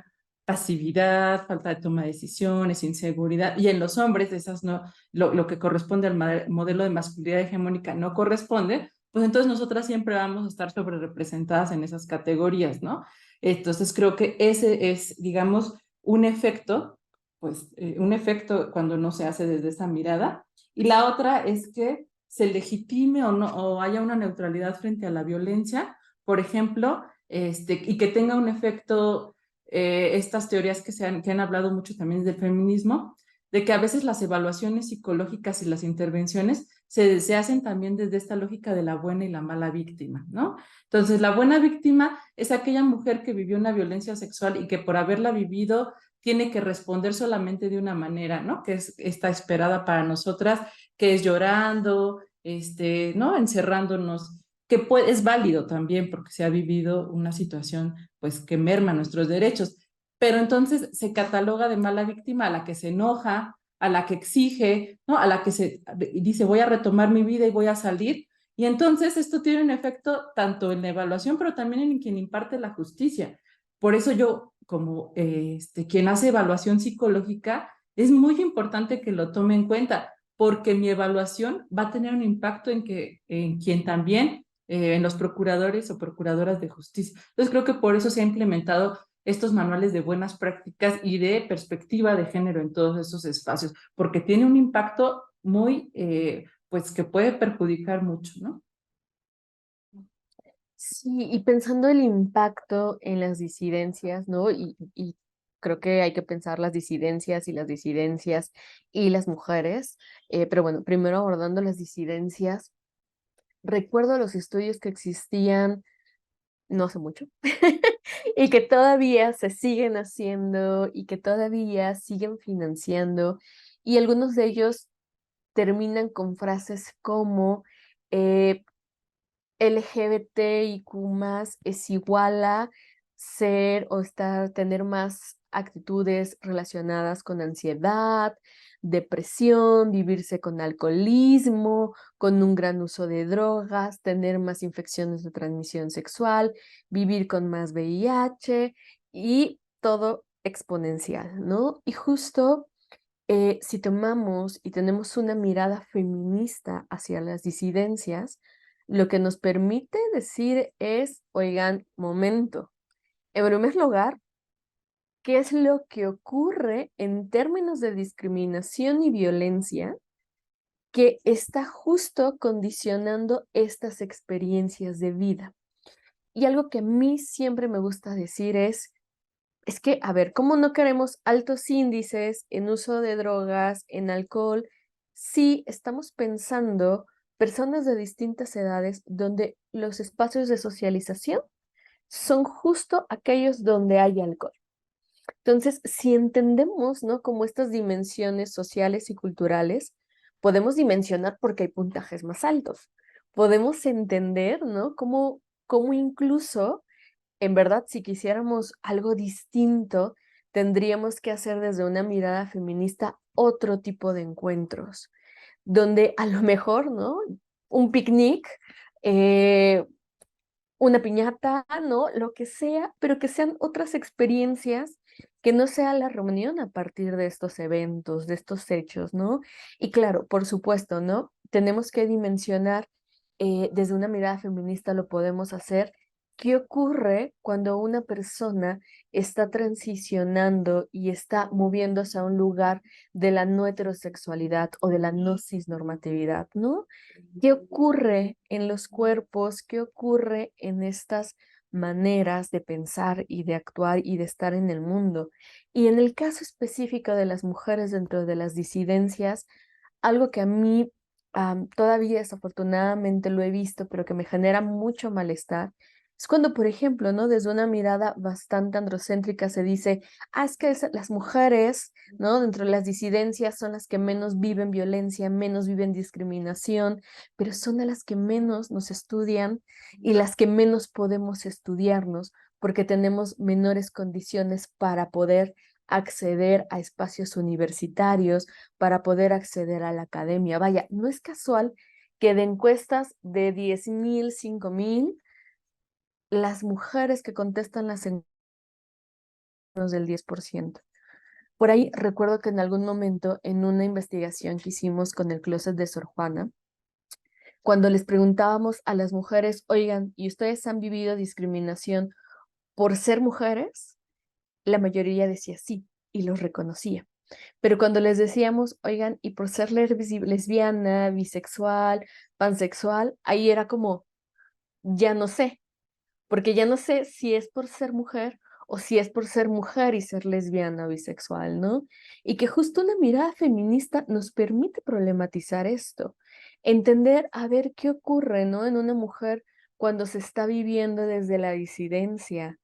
pasividad, falta de toma de decisiones, inseguridad, y en los hombres esas no, lo que corresponde al modelo de masculinidad hegemónica no corresponde, pues entonces nosotras siempre vamos a estar sobre representadas en esas categorías, ¿no? Entonces creo que ese es, digamos, un efecto, pues un efecto cuando no se hace desde esa mirada, y la otra es que se legitime o no, o haya una neutralidad frente a la violencia, por ejemplo, y que tenga un efecto, estas teorías que han hablado mucho también del feminismo, de que a veces las evaluaciones psicológicas y las intervenciones se hacen también desde esta lógica de la buena y la mala víctima, ¿no? Entonces, la buena víctima es aquella mujer que vivió una violencia sexual y que por haberla vivido tiene que responder solamente de una manera, ¿no? Que es esta esperada para nosotras, que es llorando, ¿no? Encerrándonos, que es válido también porque se ha vivido una situación, pues, que merma nuestros derechos. Pero entonces se cataloga de mala víctima a la que se enoja, a la que exige, ¿no? A la que dice, voy a retomar mi vida y voy a salir. Y entonces esto tiene un efecto tanto en la evaluación, pero también en quien imparte la justicia. Por eso yo, como quien hace evaluación psicológica, es muy importante que lo tome en cuenta, porque mi evaluación va a tener un impacto en quien también, en los procuradores o procuradoras de justicia. Entonces creo que por eso se ha implementado estos manuales de buenas prácticas y de perspectiva de género en todos esos espacios, porque tiene un impacto muy, pues que puede perjudicar mucho, ¿no? Sí, y pensando el impacto en las disidencias, ¿no? Y creo que hay que pensar las disidencias y las mujeres, pero bueno, primero abordando las disidencias, recuerdo los estudios que existían no hace mucho y que todavía se siguen haciendo y que todavía siguen financiando y algunos de ellos terminan con frases como LGBTIQ+ es igual a ser o tener más actitudes relacionadas con ansiedad, depresión, vivirse con alcoholismo, con un gran uso de drogas, tener más infecciones de transmisión sexual, vivir con más VIH y todo exponencial, ¿no? Y justo si tomamos y tenemos una mirada feminista hacia las disidencias, lo que nos permite decir es, oigan, momento, en primer lugar, ¿qué es lo que ocurre en términos de discriminación y violencia que está justo condicionando estas experiencias de vida? Y algo que a mí siempre me gusta decir es que, a ver, ¿cómo no queremos altos índices en uso de drogas, en alcohol, si estamos pensando personas de distintas edades donde los espacios de socialización son justo aquellos donde hay alcohol? Entonces, si entendemos, ¿no? Como estas dimensiones sociales y culturales, podemos dimensionar porque hay puntajes más altos. Podemos entender, ¿no? Cómo incluso en verdad, si quisiéramos algo distinto, tendríamos que hacer desde una mirada feminista otro tipo de encuentros, donde a lo mejor, ¿no? Un picnic, eh, una piñata, ¿no? Lo que sea, pero que sean otras experiencias que no sea la reunión a partir de estos eventos, de estos hechos, ¿no? Y claro, por supuesto, ¿no? Tenemos que dimensionar, desde una mirada feminista lo podemos hacer. ¿Qué ocurre cuando una persona está transicionando y está moviéndose a un lugar de la no heterosexualidad o de la no cisnormatividad, ¿no? ¿Qué ocurre en los cuerpos? ¿Qué ocurre en estas maneras de pensar y de actuar y de estar en el mundo? Y en el caso específico de las mujeres dentro de las disidencias, algo que a mí todavía desafortunadamente lo he visto, pero que me genera mucho malestar, es cuando, por ejemplo, ¿no? Desde una mirada bastante androcéntrica se dice, es que las mujeres, ¿no? Dentro de las disidencias son las que menos viven violencia, menos viven discriminación, pero son a las que menos nos estudian y las que menos podemos estudiarnos porque tenemos menores condiciones para poder acceder a espacios universitarios, para poder acceder a la academia. Vaya, no es casual que de encuestas de 10,000, 5,000, las mujeres que contestan las encuestas menos del 10%. Por ahí recuerdo que en algún momento en una investigación que hicimos con el Closet de Sor Juana, cuando les preguntábamos a las mujeres, oigan, ¿y ustedes han vivido discriminación por ser mujeres? La mayoría decía sí y los reconocía. Pero cuando les decíamos, oigan, y por ser lesbiana, bisexual, pansexual, ahí era como, ya no sé, porque ya no sé si es por ser mujer o si es por ser mujer y ser lesbiana o bisexual, ¿no? Y que justo una mirada feminista nos permite problematizar esto, entender a ver qué ocurre, ¿no? En una mujer cuando se está viviendo desde la disidencia.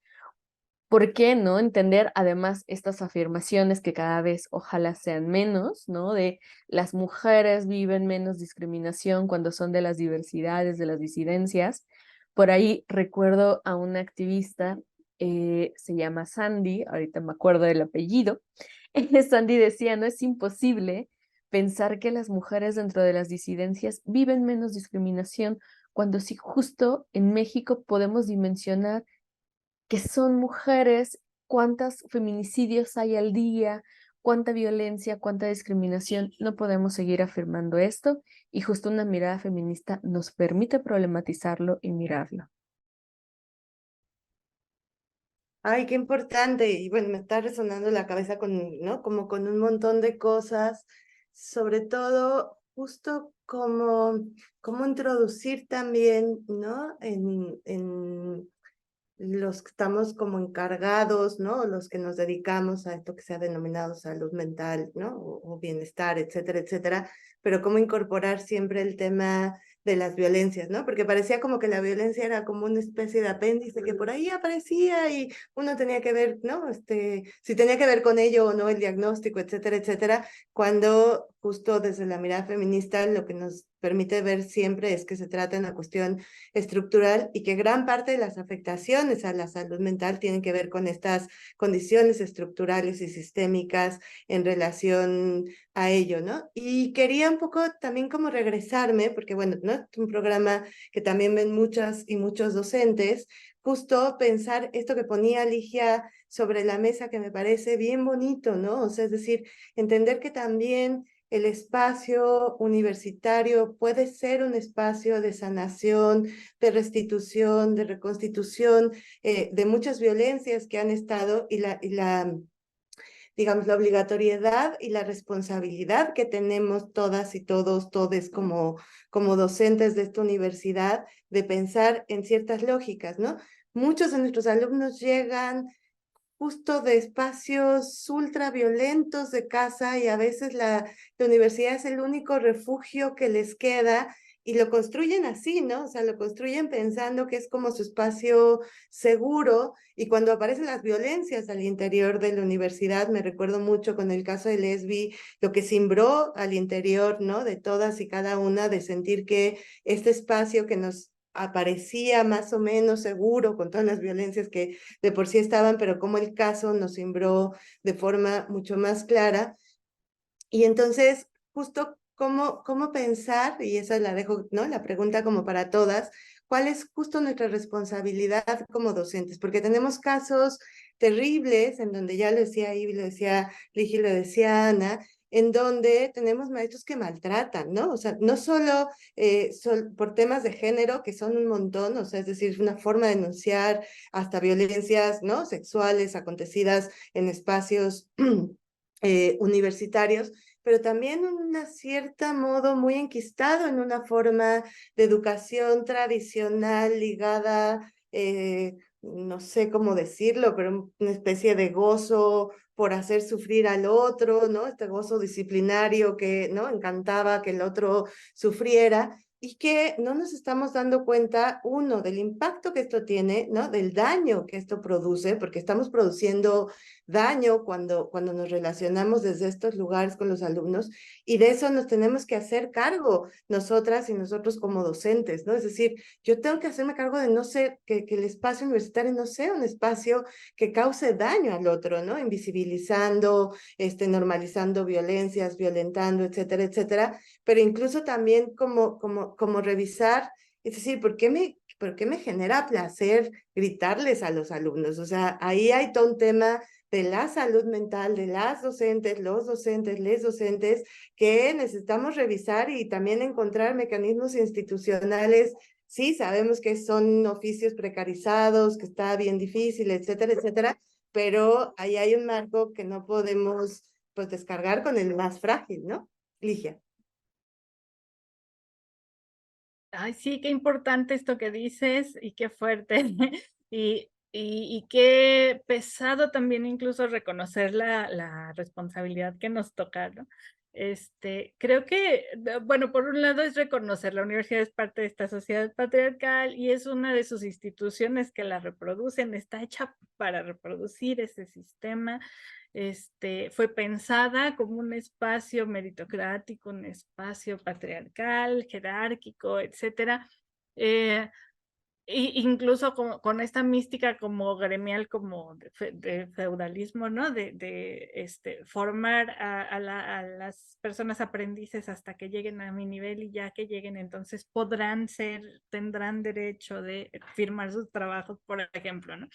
¿Por qué no entender además estas afirmaciones que cada vez ojalá sean menos, ¿no? De las mujeres viven menos discriminación cuando son de las diversidades, de las disidencias. Por ahí recuerdo a una activista, se llama Sandy, ahorita me acuerdo del apellido. Sandy decía, no es imposible pensar que las mujeres dentro de las disidencias viven menos discriminación cuando sí justo en México podemos dimensionar que son mujeres, cuántos feminicidios hay al día, cuánta violencia, cuánta discriminación. No podemos seguir afirmando esto y justo una mirada feminista nos permite problematizarlo y mirarlo. Ay, qué importante. Y bueno, me está resonando la cabeza con, ¿no? Como con un montón de cosas, sobre todo justo cómo introducir también, ¿no? En los que estamos como encargados, ¿no? Los que nos dedicamos a esto que se ha denominado salud mental, ¿no? O bienestar, etcétera, etcétera, pero cómo incorporar siempre el tema de las violencias, ¿no? Porque parecía como que la violencia era como una especie de apéndice que por ahí aparecía y uno tenía que ver, ¿no? Si tenía que ver con ello o no el diagnóstico, etcétera, etcétera, cuando justo desde la mirada feminista lo que nos permite ver siempre es que se trata de una cuestión estructural y que gran parte de las afectaciones a la salud mental tienen que ver con estas condiciones estructurales y sistémicas en relación a ello, ¿no? Y quería un poco también como regresarme, porque bueno, ¿no? Es un programa que también ven muchas y muchos docentes, justo pensar esto que ponía Ligia sobre la mesa que me parece bien bonito, ¿no? O sea, es decir, entender que también el espacio universitario puede ser un espacio de sanación, de restitución, de reconstitución, de muchas violencias que han estado digamos, la obligatoriedad y la responsabilidad que tenemos todas y todos, todes como docentes de esta universidad, de pensar en ciertas lógicas, ¿no? Muchos de nuestros alumnos llegan justo de espacios ultra violentos de casa y a veces la universidad es el único refugio que les queda y lo construyen así, ¿no? O sea, lo construyen pensando que es como su espacio seguro y cuando aparecen las violencias al interior de la universidad, me recuerdo mucho con el caso de Lesbi, lo que cimbró al interior, ¿no? De todas y cada una, de sentir que este espacio que nos aparecía más o menos seguro con todas las violencias que de por sí estaban, pero como el caso nos cimbró de forma mucho más clara. Y entonces, justo cómo pensar, y esa la dejo, ¿no? La pregunta como para todas, ¿cuál es justo nuestra responsabilidad como docentes? Porque tenemos casos terribles, en donde ya lo decía Ivy, lo decía Ligi, lo decía Ana, en donde tenemos maestros que maltratan, ¿no? O sea, no solo por temas de género, que son un montón, o sea, es decir, una forma de denunciar hasta violencias, ¿no? Sexuales acontecidas en espacios universitarios, pero también un cierto modo muy enquistado en una forma de educación tradicional ligada, no sé cómo decirlo, pero una especie de gozo por hacer sufrir al otro, ¿no? Este gozo disciplinario que, ¿no? Encantaba que el otro sufriera y que no nos estamos dando cuenta, uno, del impacto que esto tiene, ¿no? Del daño que esto produce, porque estamos produciendo daño cuando nos relacionamos desde estos lugares con los alumnos y de eso nos tenemos que hacer cargo nosotras y nosotros como docentes, ¿no? Es decir, yo tengo que hacerme cargo de no ser, que el espacio universitario no sea un espacio que cause daño al otro, ¿no? Invisibilizando, normalizando violencias, violentando, etcétera, etcétera, pero incluso también como revisar, es decir, ¿por qué me genera placer gritarles a los alumnos? O sea, ahí hay todo un tema de la salud mental, de las docentes, los docentes, les docentes, que necesitamos revisar y también encontrar mecanismos institucionales. Sí, sabemos que son oficios precarizados, que está bien difícil, etcétera, etcétera, pero ahí hay un marco que no podemos pues descargar con el más frágil, ¿no? Ligia. Ay, sí, qué importante esto que dices y qué fuerte. Y qué pesado también incluso reconocer la responsabilidad que nos toca, ¿no? Creo que, bueno, por un lado es reconocer, la universidad es parte de esta sociedad patriarcal y es una de sus instituciones que la reproducen, está hecha para reproducir ese sistema. Fue pensada como un espacio meritocrático, un espacio patriarcal, jerárquico, etcétera. Incluso con esta mística como gremial, como de feudalismo, ¿no? De formar a las personas aprendices hasta que lleguen a mi nivel y ya que lleguen entonces tendrán derecho de firmar sus trabajos, por ejemplo, ¿no?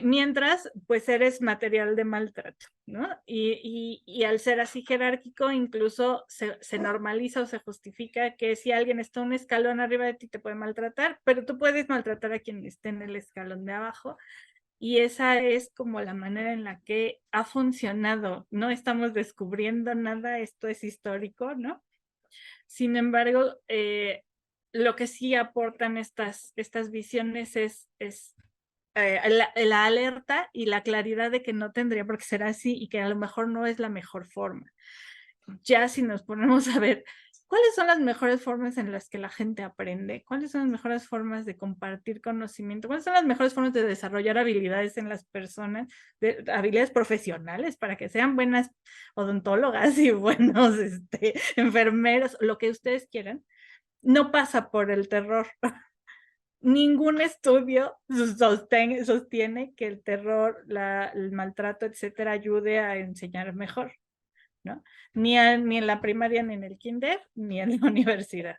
Mientras, pues eres material de maltrato, ¿no? Y al ser así jerárquico, incluso se normaliza o se justifica que si alguien está un escalón arriba de ti te puede maltratar, pero tú puedes maltratar a quien esté en el escalón de abajo. Y esa es como la manera en la que ha funcionado. No estamos descubriendo nada, esto es histórico, ¿no? Sin embargo, lo que sí aportan estas visiones es la alerta y la claridad de que no tendría por qué ser así y que a lo mejor no es la mejor forma. Ya si nos ponemos a ver cuáles son las mejores formas en las que la gente aprende, cuáles son las mejores formas de compartir conocimiento, cuáles son las mejores formas de desarrollar habilidades en las personas, habilidades profesionales para que sean buenas odontólogas y buenos enfermeros, lo que ustedes quieran, no pasa por el terror. Ningún estudio sostiene que el terror, el maltrato, etcétera, ayude a enseñar mejor, ¿no? Ni en la primaria, ni en el kinder, ni en la universidad.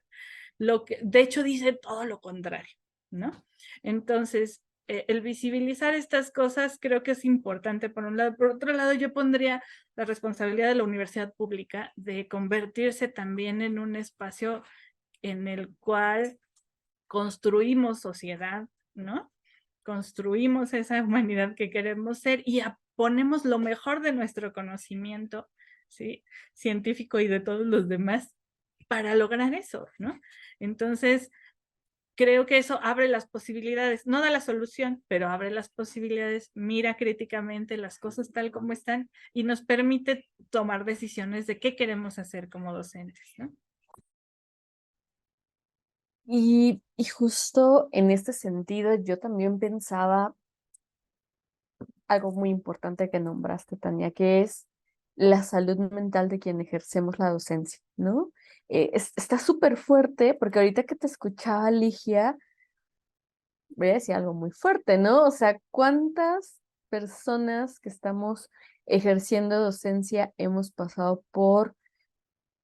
De hecho, dice todo lo contrario, ¿no? Entonces, el visibilizar estas cosas creo que es importante por un lado. Por otro lado, yo pondría la responsabilidad de la universidad pública de convertirse también en un espacio en el cual construimos sociedad, ¿no? Construimos esa humanidad que queremos ser y ponemos lo mejor de nuestro conocimiento, ¿sí? Científico y de todos los demás para lograr eso, ¿no? Entonces, creo que eso abre las posibilidades, no da la solución, pero abre las posibilidades, mira críticamente las cosas tal como están y nos permite tomar decisiones de qué queremos hacer como docentes, ¿no? Y justo en este sentido, yo también pensaba algo muy importante que nombraste, Tania, que es la salud mental de quien ejercemos la docencia, ¿no? Está súper fuerte, porque ahorita que te escuchaba, Ligia, voy a decir algo muy fuerte, ¿no? O sea, ¿cuántas personas que estamos ejerciendo docencia hemos pasado por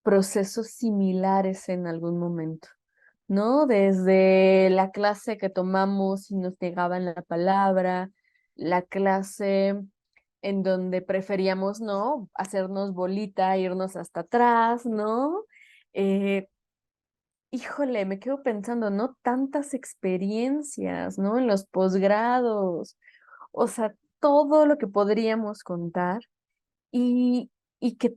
procesos similares en algún momento? ¿No? Desde la clase que tomamos y nos negaban la palabra, la clase en donde preferíamos, ¿no? Hacernos bolita, irnos hasta atrás, ¿no? Eh, híjole, me quedo pensando, ¿no? Tantas experiencias, ¿no? En los posgrados, o sea, todo lo que podríamos contar y que,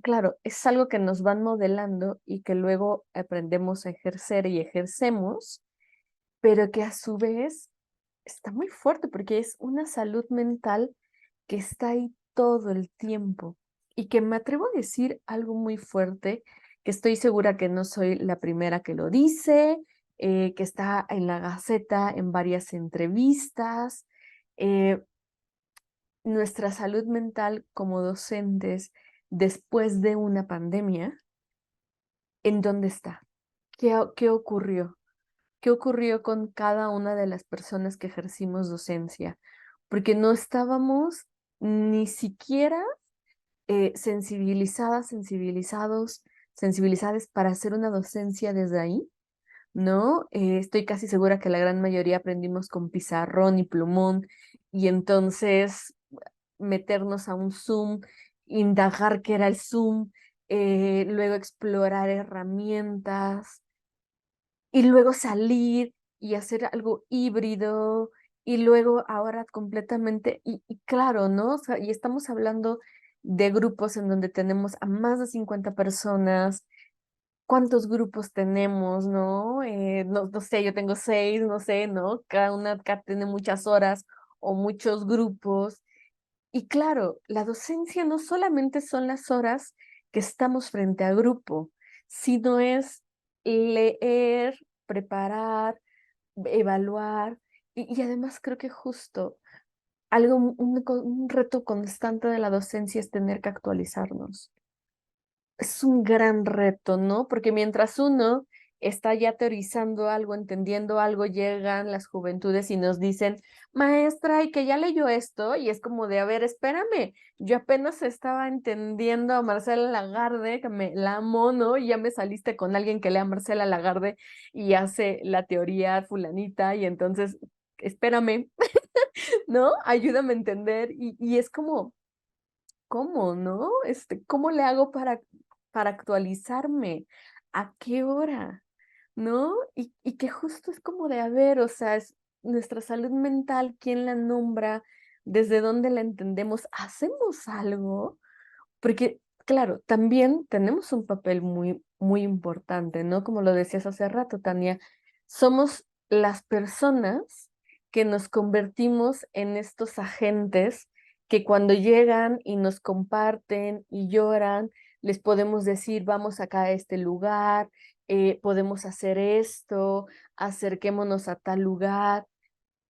claro, es algo que nos van modelando y que luego aprendemos a ejercer y ejercemos, pero que a su vez está muy fuerte porque es una salud mental que está ahí todo el tiempo y que me atrevo a decir algo muy fuerte, que estoy segura que no soy la primera que lo dice, que está en la Gaceta en varias entrevistas. eh, Nuestra salud mental como docentes después de una pandemia, ¿en dónde está? ¿Qué ocurrió? ¿Qué ocurrió con cada una de las personas que ejercimos docencia? Porque no estábamos ni siquiera sensibilizadas para hacer una docencia desde ahí, ¿no? Estoy casi segura que la gran mayoría aprendimos con pizarrón y plumón y entonces meternos a un Zoom, indagar qué era el Zoom, luego explorar herramientas y luego salir y hacer algo híbrido y luego ahora completamente, y claro, ¿no? O sea, y estamos hablando de grupos en donde tenemos a más de 50 personas. ¿Cuántos grupos tenemos, no? No sé, yo tengo 6, no sé, ¿no? Cada una acá tiene muchas horas o muchos grupos. Y claro, la docencia no solamente son las horas que estamos frente a grupo, sino es leer, preparar, evaluar. Y además creo que justo un reto constante de la docencia es tener que actualizarnos. Es un gran reto, ¿no? Porque mientras uno está ya teorizando algo, entendiendo algo, llegan las juventudes y nos dicen, maestra, y que ya leyó esto, y es como de, a ver, espérame, yo apenas estaba entendiendo a Marcela Lagarde, que me la amo, ¿no? Y ya me saliste con alguien que lea a Marcela Lagarde y hace la teoría fulanita, y entonces, espérame, ¿no? Ayúdame a entender, y es como, ¿cómo, no? ¿Cómo le hago para actualizarme? ¿A qué hora? ¿No? Y que justo es como de, a ver, o sea, nuestra salud mental, ¿quién la nombra? ¿Desde dónde la entendemos? ¿Hacemos algo? Porque, claro, también tenemos un papel muy, muy importante, ¿no? Como lo decías hace rato, Tania, somos las personas que nos convertimos en estos agentes que cuando llegan y nos comparten y lloran, les podemos decir, vamos acá a este lugar, podemos hacer esto, acerquémonos a tal lugar,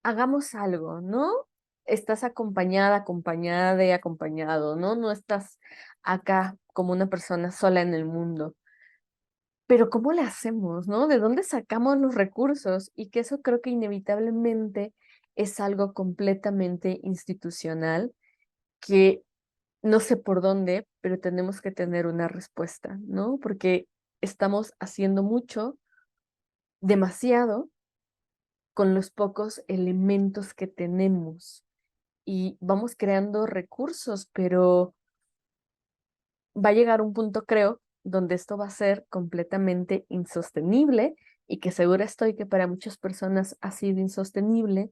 hagamos algo, ¿no? Estás acompañada, acompañada de acompañado, ¿no? No estás acá como una persona sola en el mundo. Pero ¿cómo le hacemos, no? ¿De dónde sacamos los recursos? Y que eso creo que inevitablemente es algo completamente institucional que no sé por dónde, pero tenemos que tener una respuesta, ¿no? Porque estamos haciendo mucho, demasiado, con los pocos elementos que tenemos y vamos creando recursos, pero va a llegar un punto, creo, donde esto va a ser completamente insostenible y que segura estoy que para muchas personas ha sido insostenible,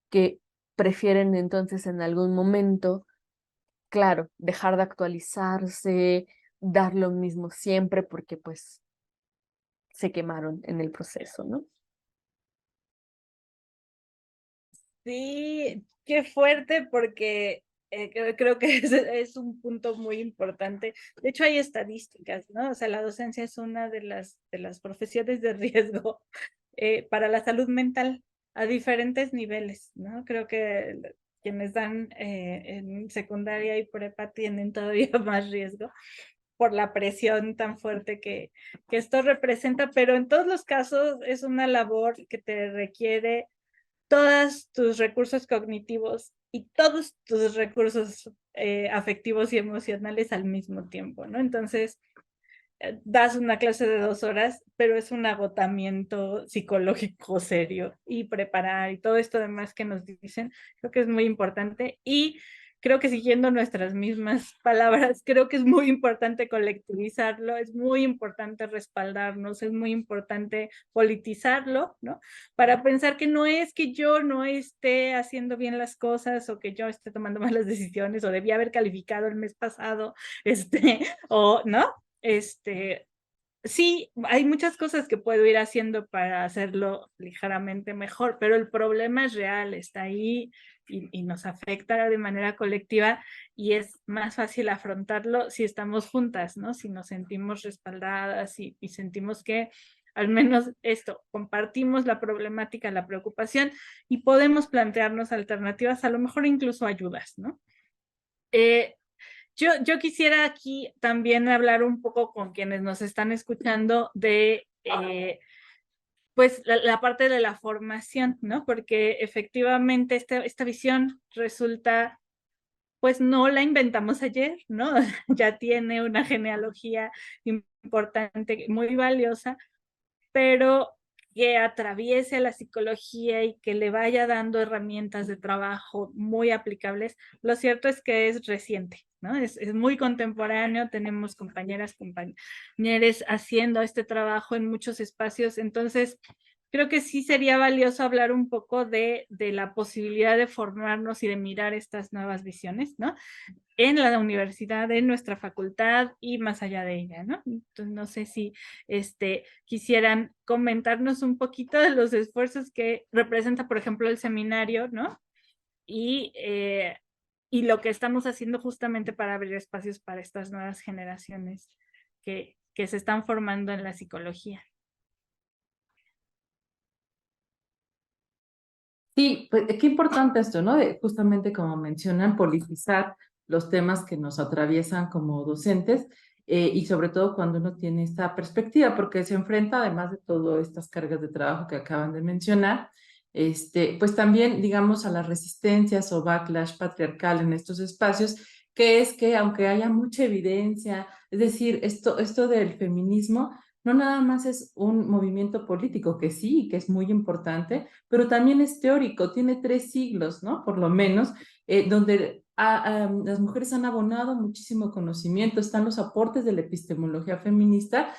que prefieren entonces en algún momento, claro, dejar de actualizarse, dar lo mismo siempre porque pues se quemaron en el proceso, ¿no? Sí, qué fuerte porque creo que es un punto muy importante. De hecho, hay estadísticas, ¿no? O sea, la docencia es una de las profesiones de riesgo para la salud mental a diferentes niveles, ¿no? Creo que quienes dan en secundaria y prepa tienen todavía más riesgo por la presión tan fuerte que esto representa, pero en todos los casos es una labor que te requiere todos tus recursos cognitivos y todos tus recursos afectivos y emocionales al mismo tiempo, ¿no? Entonces, das una clase de 2 horas, pero es un agotamiento psicológico serio y preparar y todo esto demás que nos dicen, creo que es muy importante y creo que siguiendo nuestras mismas palabras, creo que es muy importante colectivizarlo, es muy importante respaldarnos, es muy importante politizarlo, ¿no? Para pensar que no es que yo no esté haciendo bien las cosas o que yo esté tomando malas decisiones o debía haber calificado el mes pasado, o, ¿no? Sí, hay muchas cosas que puedo ir haciendo para hacerlo ligeramente mejor, pero el problema es real, está ahí y nos afecta de manera colectiva y es más fácil afrontarlo si estamos juntas, ¿no? Si nos sentimos respaldadas y sentimos que al menos esto, compartimos la problemática, la preocupación y podemos plantearnos alternativas, a lo mejor incluso ayudas, ¿no? Yo quisiera aquí también hablar un poco con quienes nos están escuchando de pues la parte de la formación, ¿no? Porque efectivamente esta visión resulta, pues no la inventamos ayer, ¿no? Ya tiene una genealogía importante, muy valiosa, pero que atraviese la psicología y que le vaya dando herramientas de trabajo muy aplicables, lo cierto es que es reciente, ¿no? Es muy contemporáneo, tenemos compañeras, compañeros haciendo este trabajo en muchos espacios, entonces creo que sí sería valioso hablar un poco de la posibilidad de formarnos y de mirar estas nuevas visiones, ¿no? En la universidad, en nuestra facultad y más allá de ella, ¿no? Entonces, no sé si quisieran comentarnos un poquito de los esfuerzos que representa, por ejemplo, el seminario, ¿no? Y lo que estamos haciendo justamente para abrir espacios para estas nuevas generaciones que se están formando en la psicología. Sí, pues qué importante esto, ¿no? De, justamente como mencionan, politizar los temas que nos atraviesan como docentes y sobre todo cuando uno tiene esta perspectiva, porque se enfrenta, además de todas estas cargas de trabajo que acaban de mencionar, pues también, digamos, a las resistencias o backlash patriarcal en estos espacios, que es que aunque haya mucha evidencia, es decir, esto del feminismo no nada más es un movimiento político, que sí, que es muy importante, pero también es teórico, tiene 3 siglos, ¿no? Por lo menos, donde las mujeres han abonado muchísimo conocimiento, están los aportes de la epistemología feminista,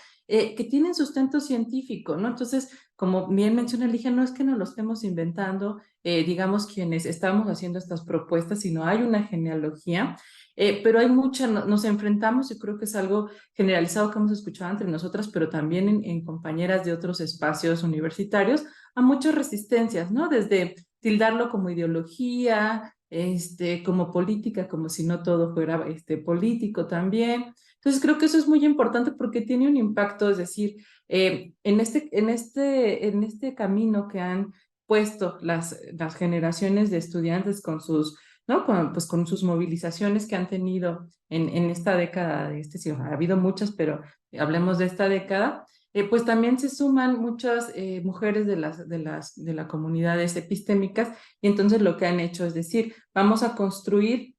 que tienen sustento científico, ¿no? Entonces, como bien menciona Ligia, no es que nos lo estemos inventando, digamos, quienes estamos haciendo estas propuestas, sino hay una genealogía, pero hay mucha, nos enfrentamos, y creo que es algo generalizado que hemos escuchado entre nosotras, pero también en compañeras de otros espacios universitarios, a muchas resistencias, ¿no? Desde tildarlo como ideología, como política, como si no todo fuera político también. Entonces creo que eso es muy importante porque tiene un impacto, es decir, en este camino que han puesto las generaciones de estudiantes con sus, ¿no? Pues con sus movilizaciones que han tenido en esta década, sí, ha habido muchas, pero hablemos de esta década, pues también se suman muchas mujeres de las comunidades epistémicas, y entonces lo que han hecho es decir, vamos a construir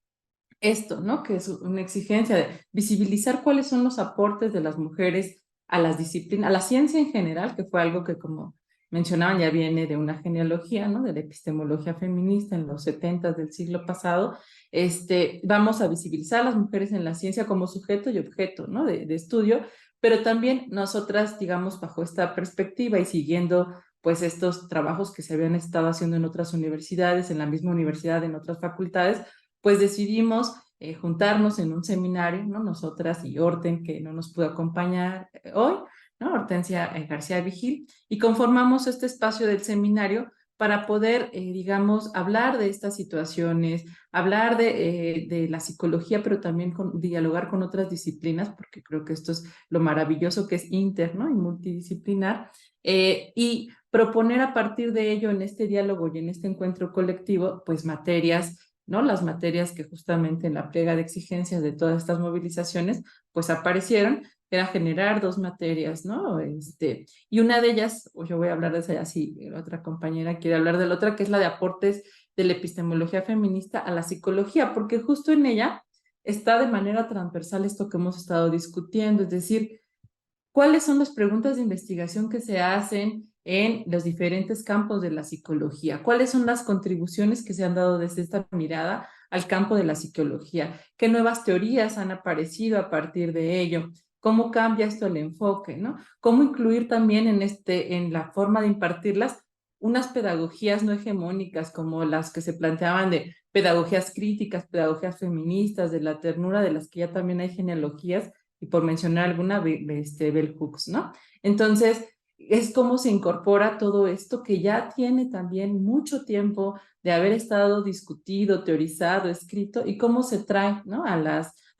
esto, ¿no? Que es una exigencia de visibilizar cuáles son los aportes de las mujeres a las disciplinas, a la ciencia en general, que fue algo que, como mencionaban, ya viene de una genealogía, ¿no? De la epistemología feminista en los 70 del siglo pasado. Vamos a visibilizar a las mujeres en la ciencia como sujeto y objeto, ¿no? De estudio, pero también nosotras, digamos, bajo esta perspectiva y siguiendo pues estos trabajos que se habían estado haciendo en otras universidades, en la misma universidad, en otras facultades, pues decidimos juntarnos en un seminario, ¿no? Nosotras y Horten, que no nos pudo acompañar hoy, ¿no? Hortensia García Vigil, y conformamos este espacio del seminario para poder, digamos, hablar de estas situaciones, hablar de la psicología, pero también dialogar con otras disciplinas, porque creo que esto es lo maravilloso que es interno y multidisciplinar, y proponer a partir de ello en este diálogo y en este encuentro colectivo, pues materias, ¿no? Las materias que justamente en la pliega de exigencias de todas estas movilizaciones, pues aparecieron, era generar 2 materias, ¿no? Y una de ellas, o yo voy a hablar de esa, si la otra compañera quiere hablar de la otra, que es la de aportes de la epistemología feminista a la psicología, porque justo en ella está de manera transversal esto que hemos estado discutiendo, es decir, ¿cuáles son las preguntas de investigación que se hacen en los diferentes campos de la psicología? ¿Cuáles son las contribuciones que se han dado desde esta mirada al campo de la psicología? ¿Qué nuevas teorías han aparecido a partir de ello? ¿Cómo cambia esto el enfoque, ¿no? ¿Cómo incluir también en la forma de impartirlas unas pedagogías no hegemónicas como las que se planteaban de pedagogías críticas, pedagogías feministas, de la ternura, de las que ya también hay genealogías, y por mencionar alguna, Bell Hooks, ¿no? Entonces, es como se incorpora todo esto que ya tiene también mucho tiempo de haber estado discutido, teorizado, escrito, y cómo se trae, ¿no? a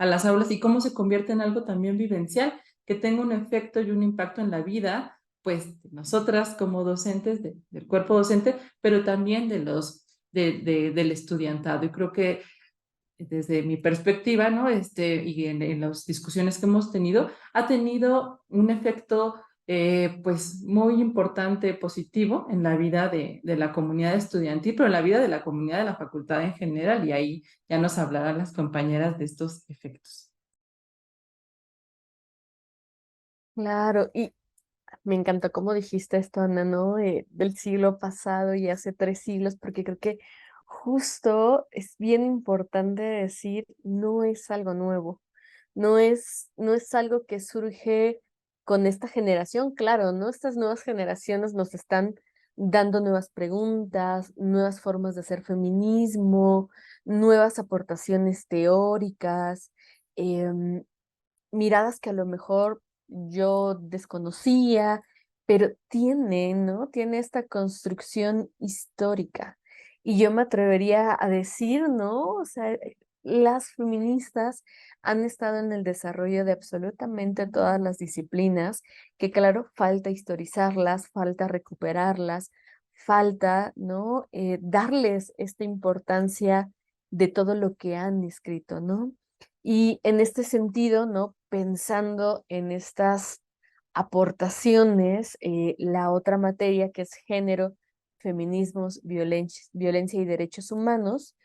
las aulas, y cómo se convierte en algo también vivencial, que tenga un efecto y un impacto en la vida, pues nosotras como docentes del cuerpo docente, pero también del estudiantado. Y creo que desde mi perspectiva, ¿no? Y en las discusiones que hemos tenido, ha tenido un efecto, pues, muy importante, positivo en la vida de la comunidad estudiantil, pero en la vida de la comunidad de la facultad en general, y ahí ya nos hablarán las compañeras de estos efectos. Claro, y me encantó cómo dijiste esto, Ana, ¿no? Del siglo pasado y hace 3 siglos, porque creo que justo es bien importante decir, no es algo nuevo, no es algo que surge con esta generación, claro, ¿no? Estas nuevas generaciones nos están dando nuevas preguntas, nuevas formas de hacer feminismo, nuevas aportaciones teóricas, em, miradas que a lo mejor yo desconocía, pero tiene, ¿no? Tiene esta construcción histórica. Y yo me atrevería a decir, ¿no? O sea, las feministas han estado en el desarrollo de absolutamente todas las disciplinas, que claro, falta historizarlas, falta recuperarlas, falta, ¿no? Darles esta importancia de todo lo que han escrito, ¿no? Y en este sentido, ¿no? Pensando en estas aportaciones, la otra materia que es género, feminismos, violencia y derechos humanos,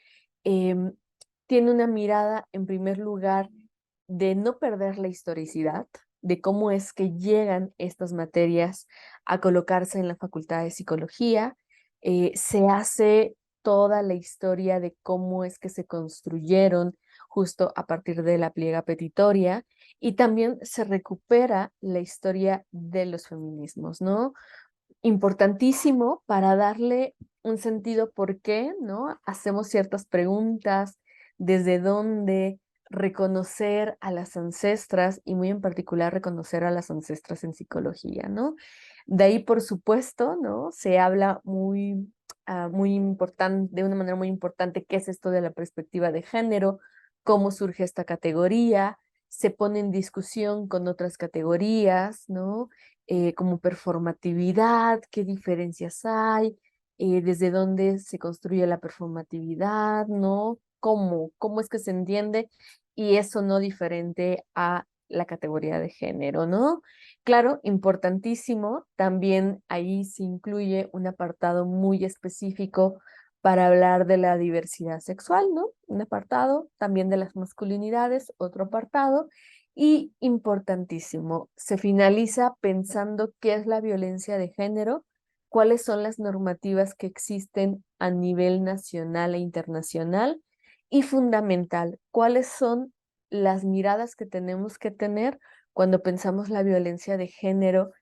em, tiene una mirada, en primer lugar, de no perder la historicidad, de cómo es que llegan estas materias a colocarse en la Facultad de Psicología. Se hace toda la historia de cómo es que se construyeron justo a partir de la pliega petitoria, y también se recupera la historia de los feminismos, ¿no? Importantísimo para darle un sentido por qué, ¿no? Hacemos ciertas preguntas, desde dónde reconocer a las ancestras y muy en particular reconocer a las ancestras en psicología, ¿no? De ahí, por supuesto, ¿no? Se habla muy importante, de una manera muy importante, qué es esto de la perspectiva de género, cómo surge esta categoría, se pone en discusión con otras categorías, ¿no? Como performatividad, qué diferencias hay, desde dónde se construye la performatividad, ¿no? ¿Cómo es que se entiende? Y eso no diferente a la categoría de género, ¿no? Claro, importantísimo, también ahí se incluye un apartado muy específico para hablar de la diversidad sexual, ¿no? Un apartado, también de las masculinidades, otro apartado, y importantísimo, se finaliza pensando qué es la violencia de género, cuáles son las normativas que existen a nivel nacional e internacional, y fundamental, cuáles son las miradas que tenemos que tener cuando pensamos la violencia de género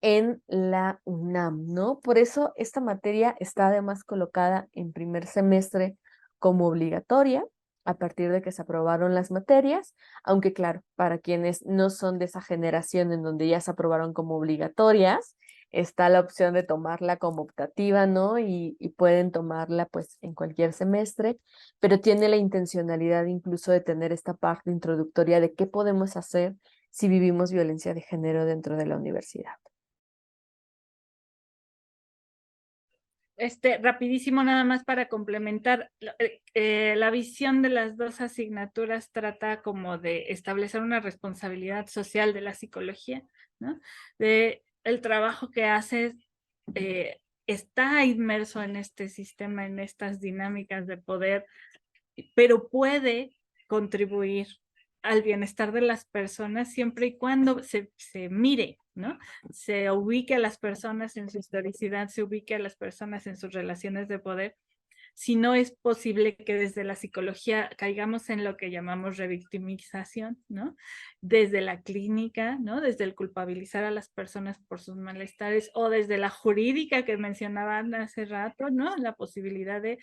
en la UNAM, ¿no? Por eso esta materia está además colocada en primer semestre como obligatoria a partir de que se aprobaron las materias, aunque claro, para quienes no son de esa generación en donde ya se aprobaron como obligatorias, está la opción de tomarla como optativa, ¿no? Y pueden tomarla pues en cualquier semestre, pero tiene la intencionalidad incluso de tener esta parte introductoria de qué podemos hacer si vivimos violencia de género dentro de la universidad. Rapidísimo nada más para complementar, la visión de las dos asignaturas trata como de establecer una responsabilidad social de la psicología, ¿no? De el trabajo que haces está inmerso en este sistema, en estas dinámicas de poder, pero puede contribuir al bienestar de las personas siempre y cuando se mire, ¿no? Se ubique a las personas en su historicidad, se ubique a las personas en sus relaciones de poder. Si no es posible que desde la psicología caigamos en lo que llamamos revictimización, ¿no? Desde la clínica, ¿no? Desde el culpabilizar a las personas por sus malestares, o desde la jurídica que mencionaban hace rato, ¿no? La posibilidad de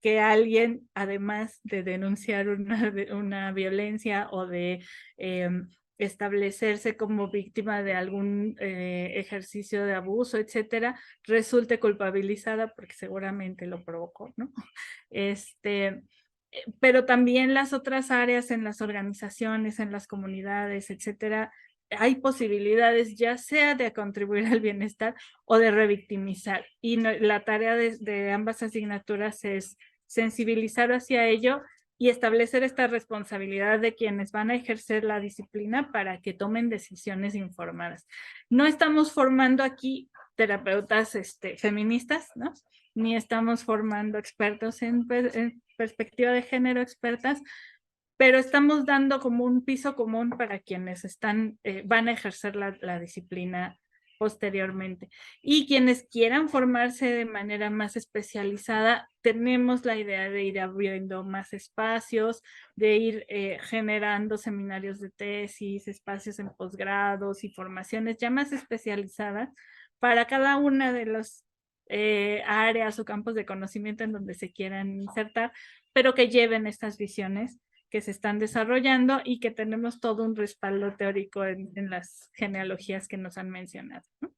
que alguien, además de denunciar una violencia o de establecerse como víctima de algún ejercicio de abuso, etcétera, resulte culpabilizada porque seguramente lo provocó, ¿no? Pero también las otras áreas en las organizaciones, en las comunidades, etcétera, hay posibilidades ya sea de contribuir al bienestar o de revictimizar. Y la tarea de ambas asignaturas es sensibilizar hacia ello y establecer esta responsabilidad de quienes van a ejercer la disciplina para que tomen decisiones informadas. No estamos formando aquí terapeutas feministas, ¿no? Ni estamos formando expertos en perspectiva de género, expertas, pero estamos dando como un piso común para quienes van a ejercer la disciplina posteriormente. Y quienes quieran formarse de manera más especializada, tenemos la idea de ir abriendo más espacios, de ir generando seminarios de tesis, espacios en posgrados y formaciones ya más especializadas para cada una de las áreas o campos de conocimiento en donde se quieran insertar, pero que lleven estas visiones que se están desarrollando y que tenemos todo un respaldo teórico en las genealogías que nos han mencionado, ¿no?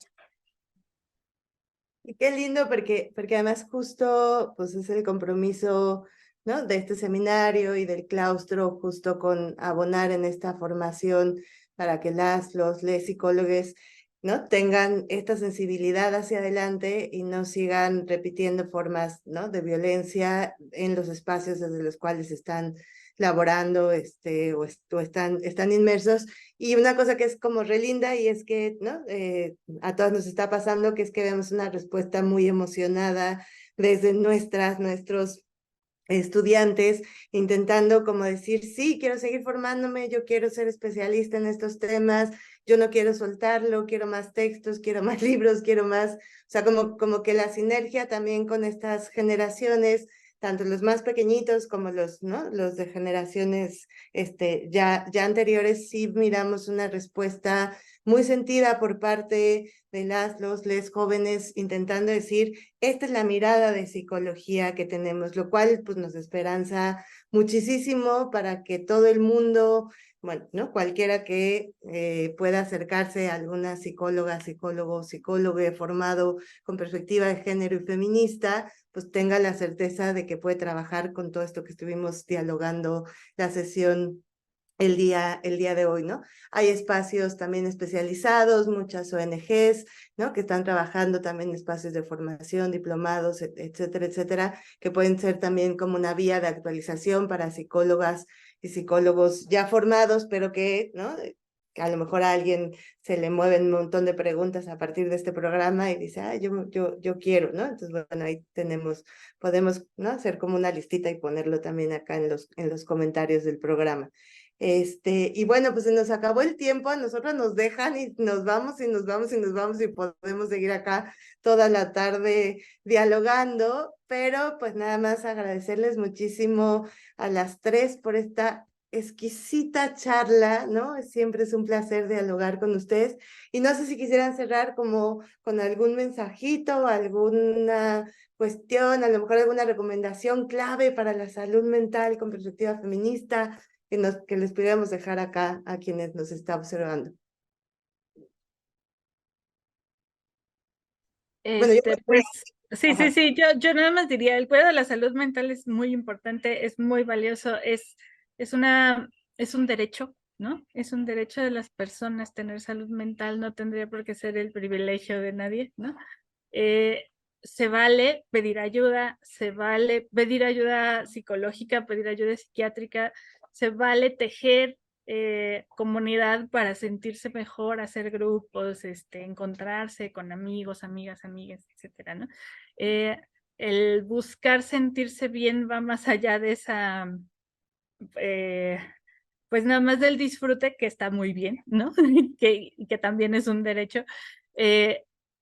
Y qué lindo porque además justo pues es el compromiso, ¿no? De este seminario y del claustro justo con abonar en esta formación para que les psicólogos, ¿no? Tengan esta sensibilidad hacia adelante y no sigan repitiendo formas, ¿no? De violencia en los espacios desde los cuales están laborando o están inmersos. Y una cosa que es como re linda y es que, ¿no? A todas nos está pasando, que es que vemos una respuesta muy emocionada desde nuestros estudiantes, intentando como decir, sí, quiero seguir formándome, yo quiero ser especialista en estos temas, yo no quiero soltarlo, quiero más textos, quiero más libros, quiero más, o sea, como que la sinergia también con estas generaciones tanto los más pequeñitos como los, ¿no? Los de generaciones ya anteriores, sí miramos una respuesta muy sentida por parte de les jóvenes, intentando decir, esta es la mirada de psicología que tenemos, lo cual pues nos esperanza muchísimo para que todo el mundo, bueno, ¿no? Cualquiera que pueda acercarse a alguna psicóloga, psicólogo, psicólogo formado con perspectiva de género y feminista, pues tenga la certeza de que puede trabajar con todo esto que estuvimos dialogando la sesión el día de hoy, ¿no? Hay espacios también especializados, muchas ONGs, ¿no? Que están trabajando también espacios de formación, diplomados, etcétera, etcétera, que pueden ser también como una vía de actualización para psicólogas y psicólogos ya formados, pero que, ¿no? Que a lo mejor a alguien se le mueven un montón de preguntas a partir de este programa y dice, ah, yo quiero, ¿no? Entonces, bueno, ahí podemos, ¿no? Hacer como una listita y ponerlo también acá en los comentarios del programa. Y bueno, pues se nos acabó el tiempo, a nosotros nos dejan y nos vamos y nos vamos y nos vamos y podemos seguir acá toda la tarde dialogando, pero pues nada más agradecerles muchísimo a las tres por esta exquisita charla, ¿no? Siempre es un placer dialogar con ustedes y no sé si quisieran cerrar como con algún mensajito, alguna cuestión, a lo mejor alguna recomendación clave para la salud mental con perspectiva feminista que les pudiéramos dejar acá a quienes nos está observando. Bueno, Pues sí, ajá. yo nada más diría, el cuidado de la salud mental es muy importante, es muy valioso, es un derecho, ¿no? Es un derecho de las personas tener salud mental, no tendría por qué ser el privilegio de nadie, ¿no? Se vale pedir ayuda, se vale pedir ayuda psicológica, pedir ayuda psiquiátrica, se vale tejer comunidad para sentirse mejor, hacer grupos, encontrarse con amigos, amigas, etcétera, ¿no? El buscar sentirse bien va más allá de esa, pues nada más del disfrute, que está muy bien, ¿no? que también es un derecho,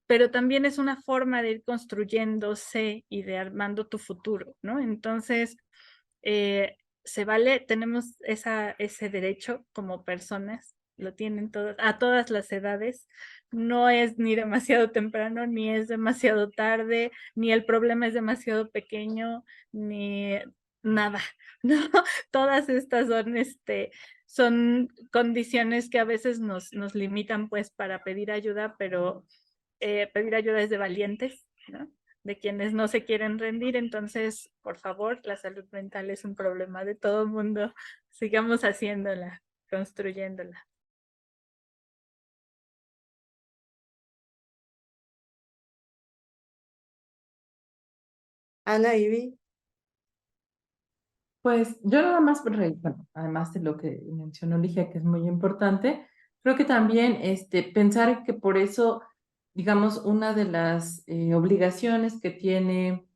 pero también es una forma de ir construyéndose y de armando tu futuro, ¿no? Entonces, se vale, tenemos ese derecho como personas, lo tienen todas, a todas las edades, no es ni demasiado temprano, ni es demasiado tarde, ni el problema es demasiado pequeño, ni nada, ¿no? Todas estas son condiciones que a veces nos limitan pues para pedir ayuda, pero pedir ayuda es de valientes, ¿no? De quienes no se quieren rendir. Entonces, por favor, la salud mental es un problema de todo el mundo. Sigamos haciéndola, construyéndola. Ana, Ivy. Pues yo nada más, bueno, además de lo que mencionó Ligia, que es muy importante, creo que también pensar que por eso, digamos, una de las obligaciones que tiene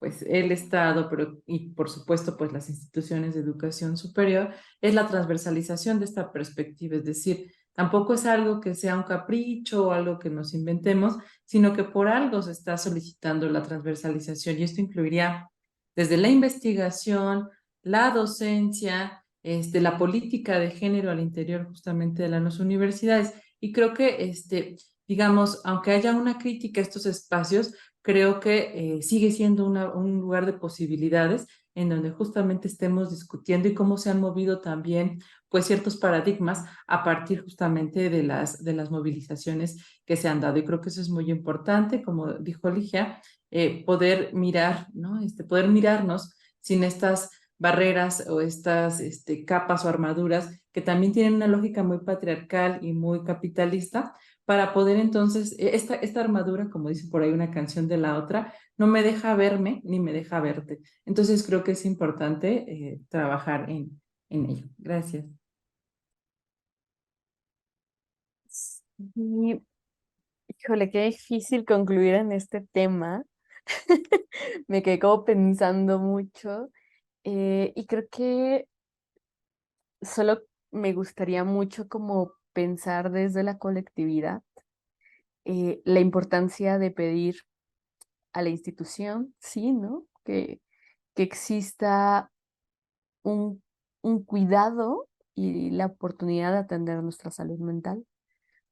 pues el Estado, pero y por supuesto pues las instituciones de educación superior, es la transversalización de esta perspectiva, es decir, tampoco es algo que sea un capricho o algo que nos inventemos, sino que por algo se está solicitando la transversalización y esto incluiría desde la investigación, la docencia, la política de género al interior justamente de las universidades. Y creo que, digamos, aunque haya una crítica a estos espacios, creo que sigue siendo un lugar de posibilidades en donde justamente estemos discutiendo y cómo se han movido también pues ciertos paradigmas a partir justamente de las movilizaciones que se han dado. Y creo que eso es muy importante, como dijo Ligia, poder mirar, ¿no? Poder mirarnos sin estas barreras o estas capas o armaduras que también tienen una lógica muy patriarcal y muy capitalista, para poder entonces, esta armadura, como dice por ahí una canción de la otra, no me deja verme ni me deja verte. Entonces creo que es importante trabajar en ello. Gracias. Y, híjole, qué difícil concluir en este tema. Me quedé como pensando mucho y creo que solo me gustaría mucho como pensar desde la colectividad la importancia de pedir a la institución, sí, ¿no? Que que exista un cuidado y la oportunidad de atender nuestra salud mental,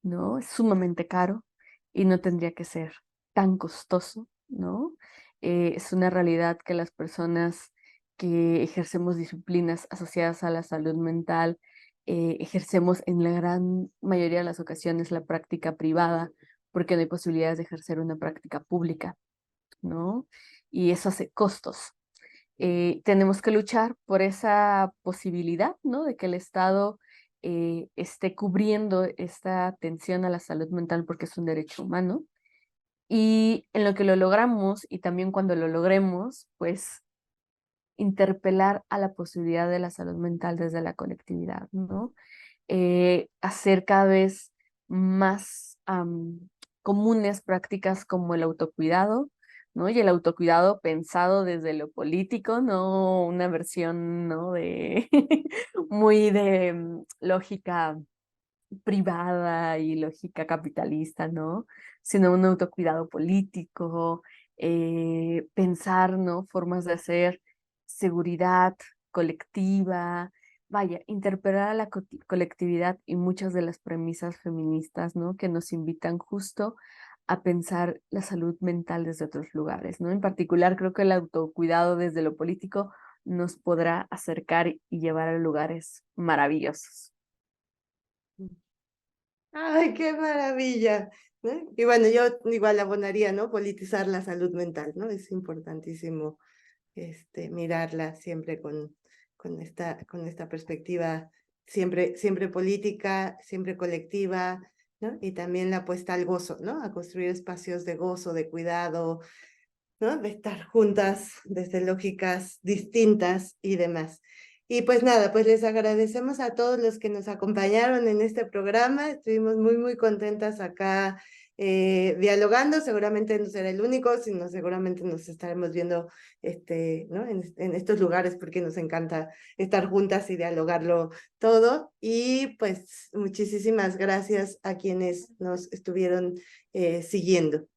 ¿no? Es sumamente caro y no tendría que ser tan costoso, ¿no? Es una realidad que las personas que ejercemos disciplinas asociadas a la salud mental, ejercemos en la gran mayoría de las ocasiones la práctica privada, porque no hay posibilidades de ejercer una práctica pública, ¿no? Y eso hace costos. Tenemos que luchar por esa posibilidad, ¿no? De que el Estado esté cubriendo esta atención a la salud mental porque es un derecho humano. Y en lo que lo logramos y también cuando lo logremos, pues interpelar a la posibilidad de la salud mental desde la colectividad, ¿no? Hacer cada vez más comunes prácticas como el autocuidado, ¿no? Y el autocuidado pensado desde lo político, no una versión, ¿no? De muy de lógica privada y lógica capitalista, ¿no? Sino un autocuidado político, pensar, ¿no? Formas de hacer seguridad colectiva, vaya, interpelar a la colectividad y muchas de las premisas feministas, ¿no? Que nos invitan justo a pensar la salud mental desde otros lugares, ¿no? En particular, creo que el autocuidado desde lo político nos podrá acercar y llevar a lugares maravillosos. ¡Ay, qué maravilla! ¿No? Y bueno, yo igual abonaría, ¿no? Politizar la salud mental, ¿no? Es importantísimo mirarla siempre con esta perspectiva, siempre política, siempre colectiva, ¿no? Y también la apuesta al gozo, ¿no? A construir espacios de gozo, de cuidado, ¿no? De estar juntas desde lógicas distintas y demás. Y pues nada, pues les agradecemos a todos los que nos acompañaron en este programa. Estuvimos muy contentas acá dialogando. Seguramente no será el único, sino seguramente nos estaremos viendo ¿no? en estos lugares porque nos encanta estar juntas y dialogarlo todo. Y pues muchísimas gracias a quienes nos estuvieron siguiendo.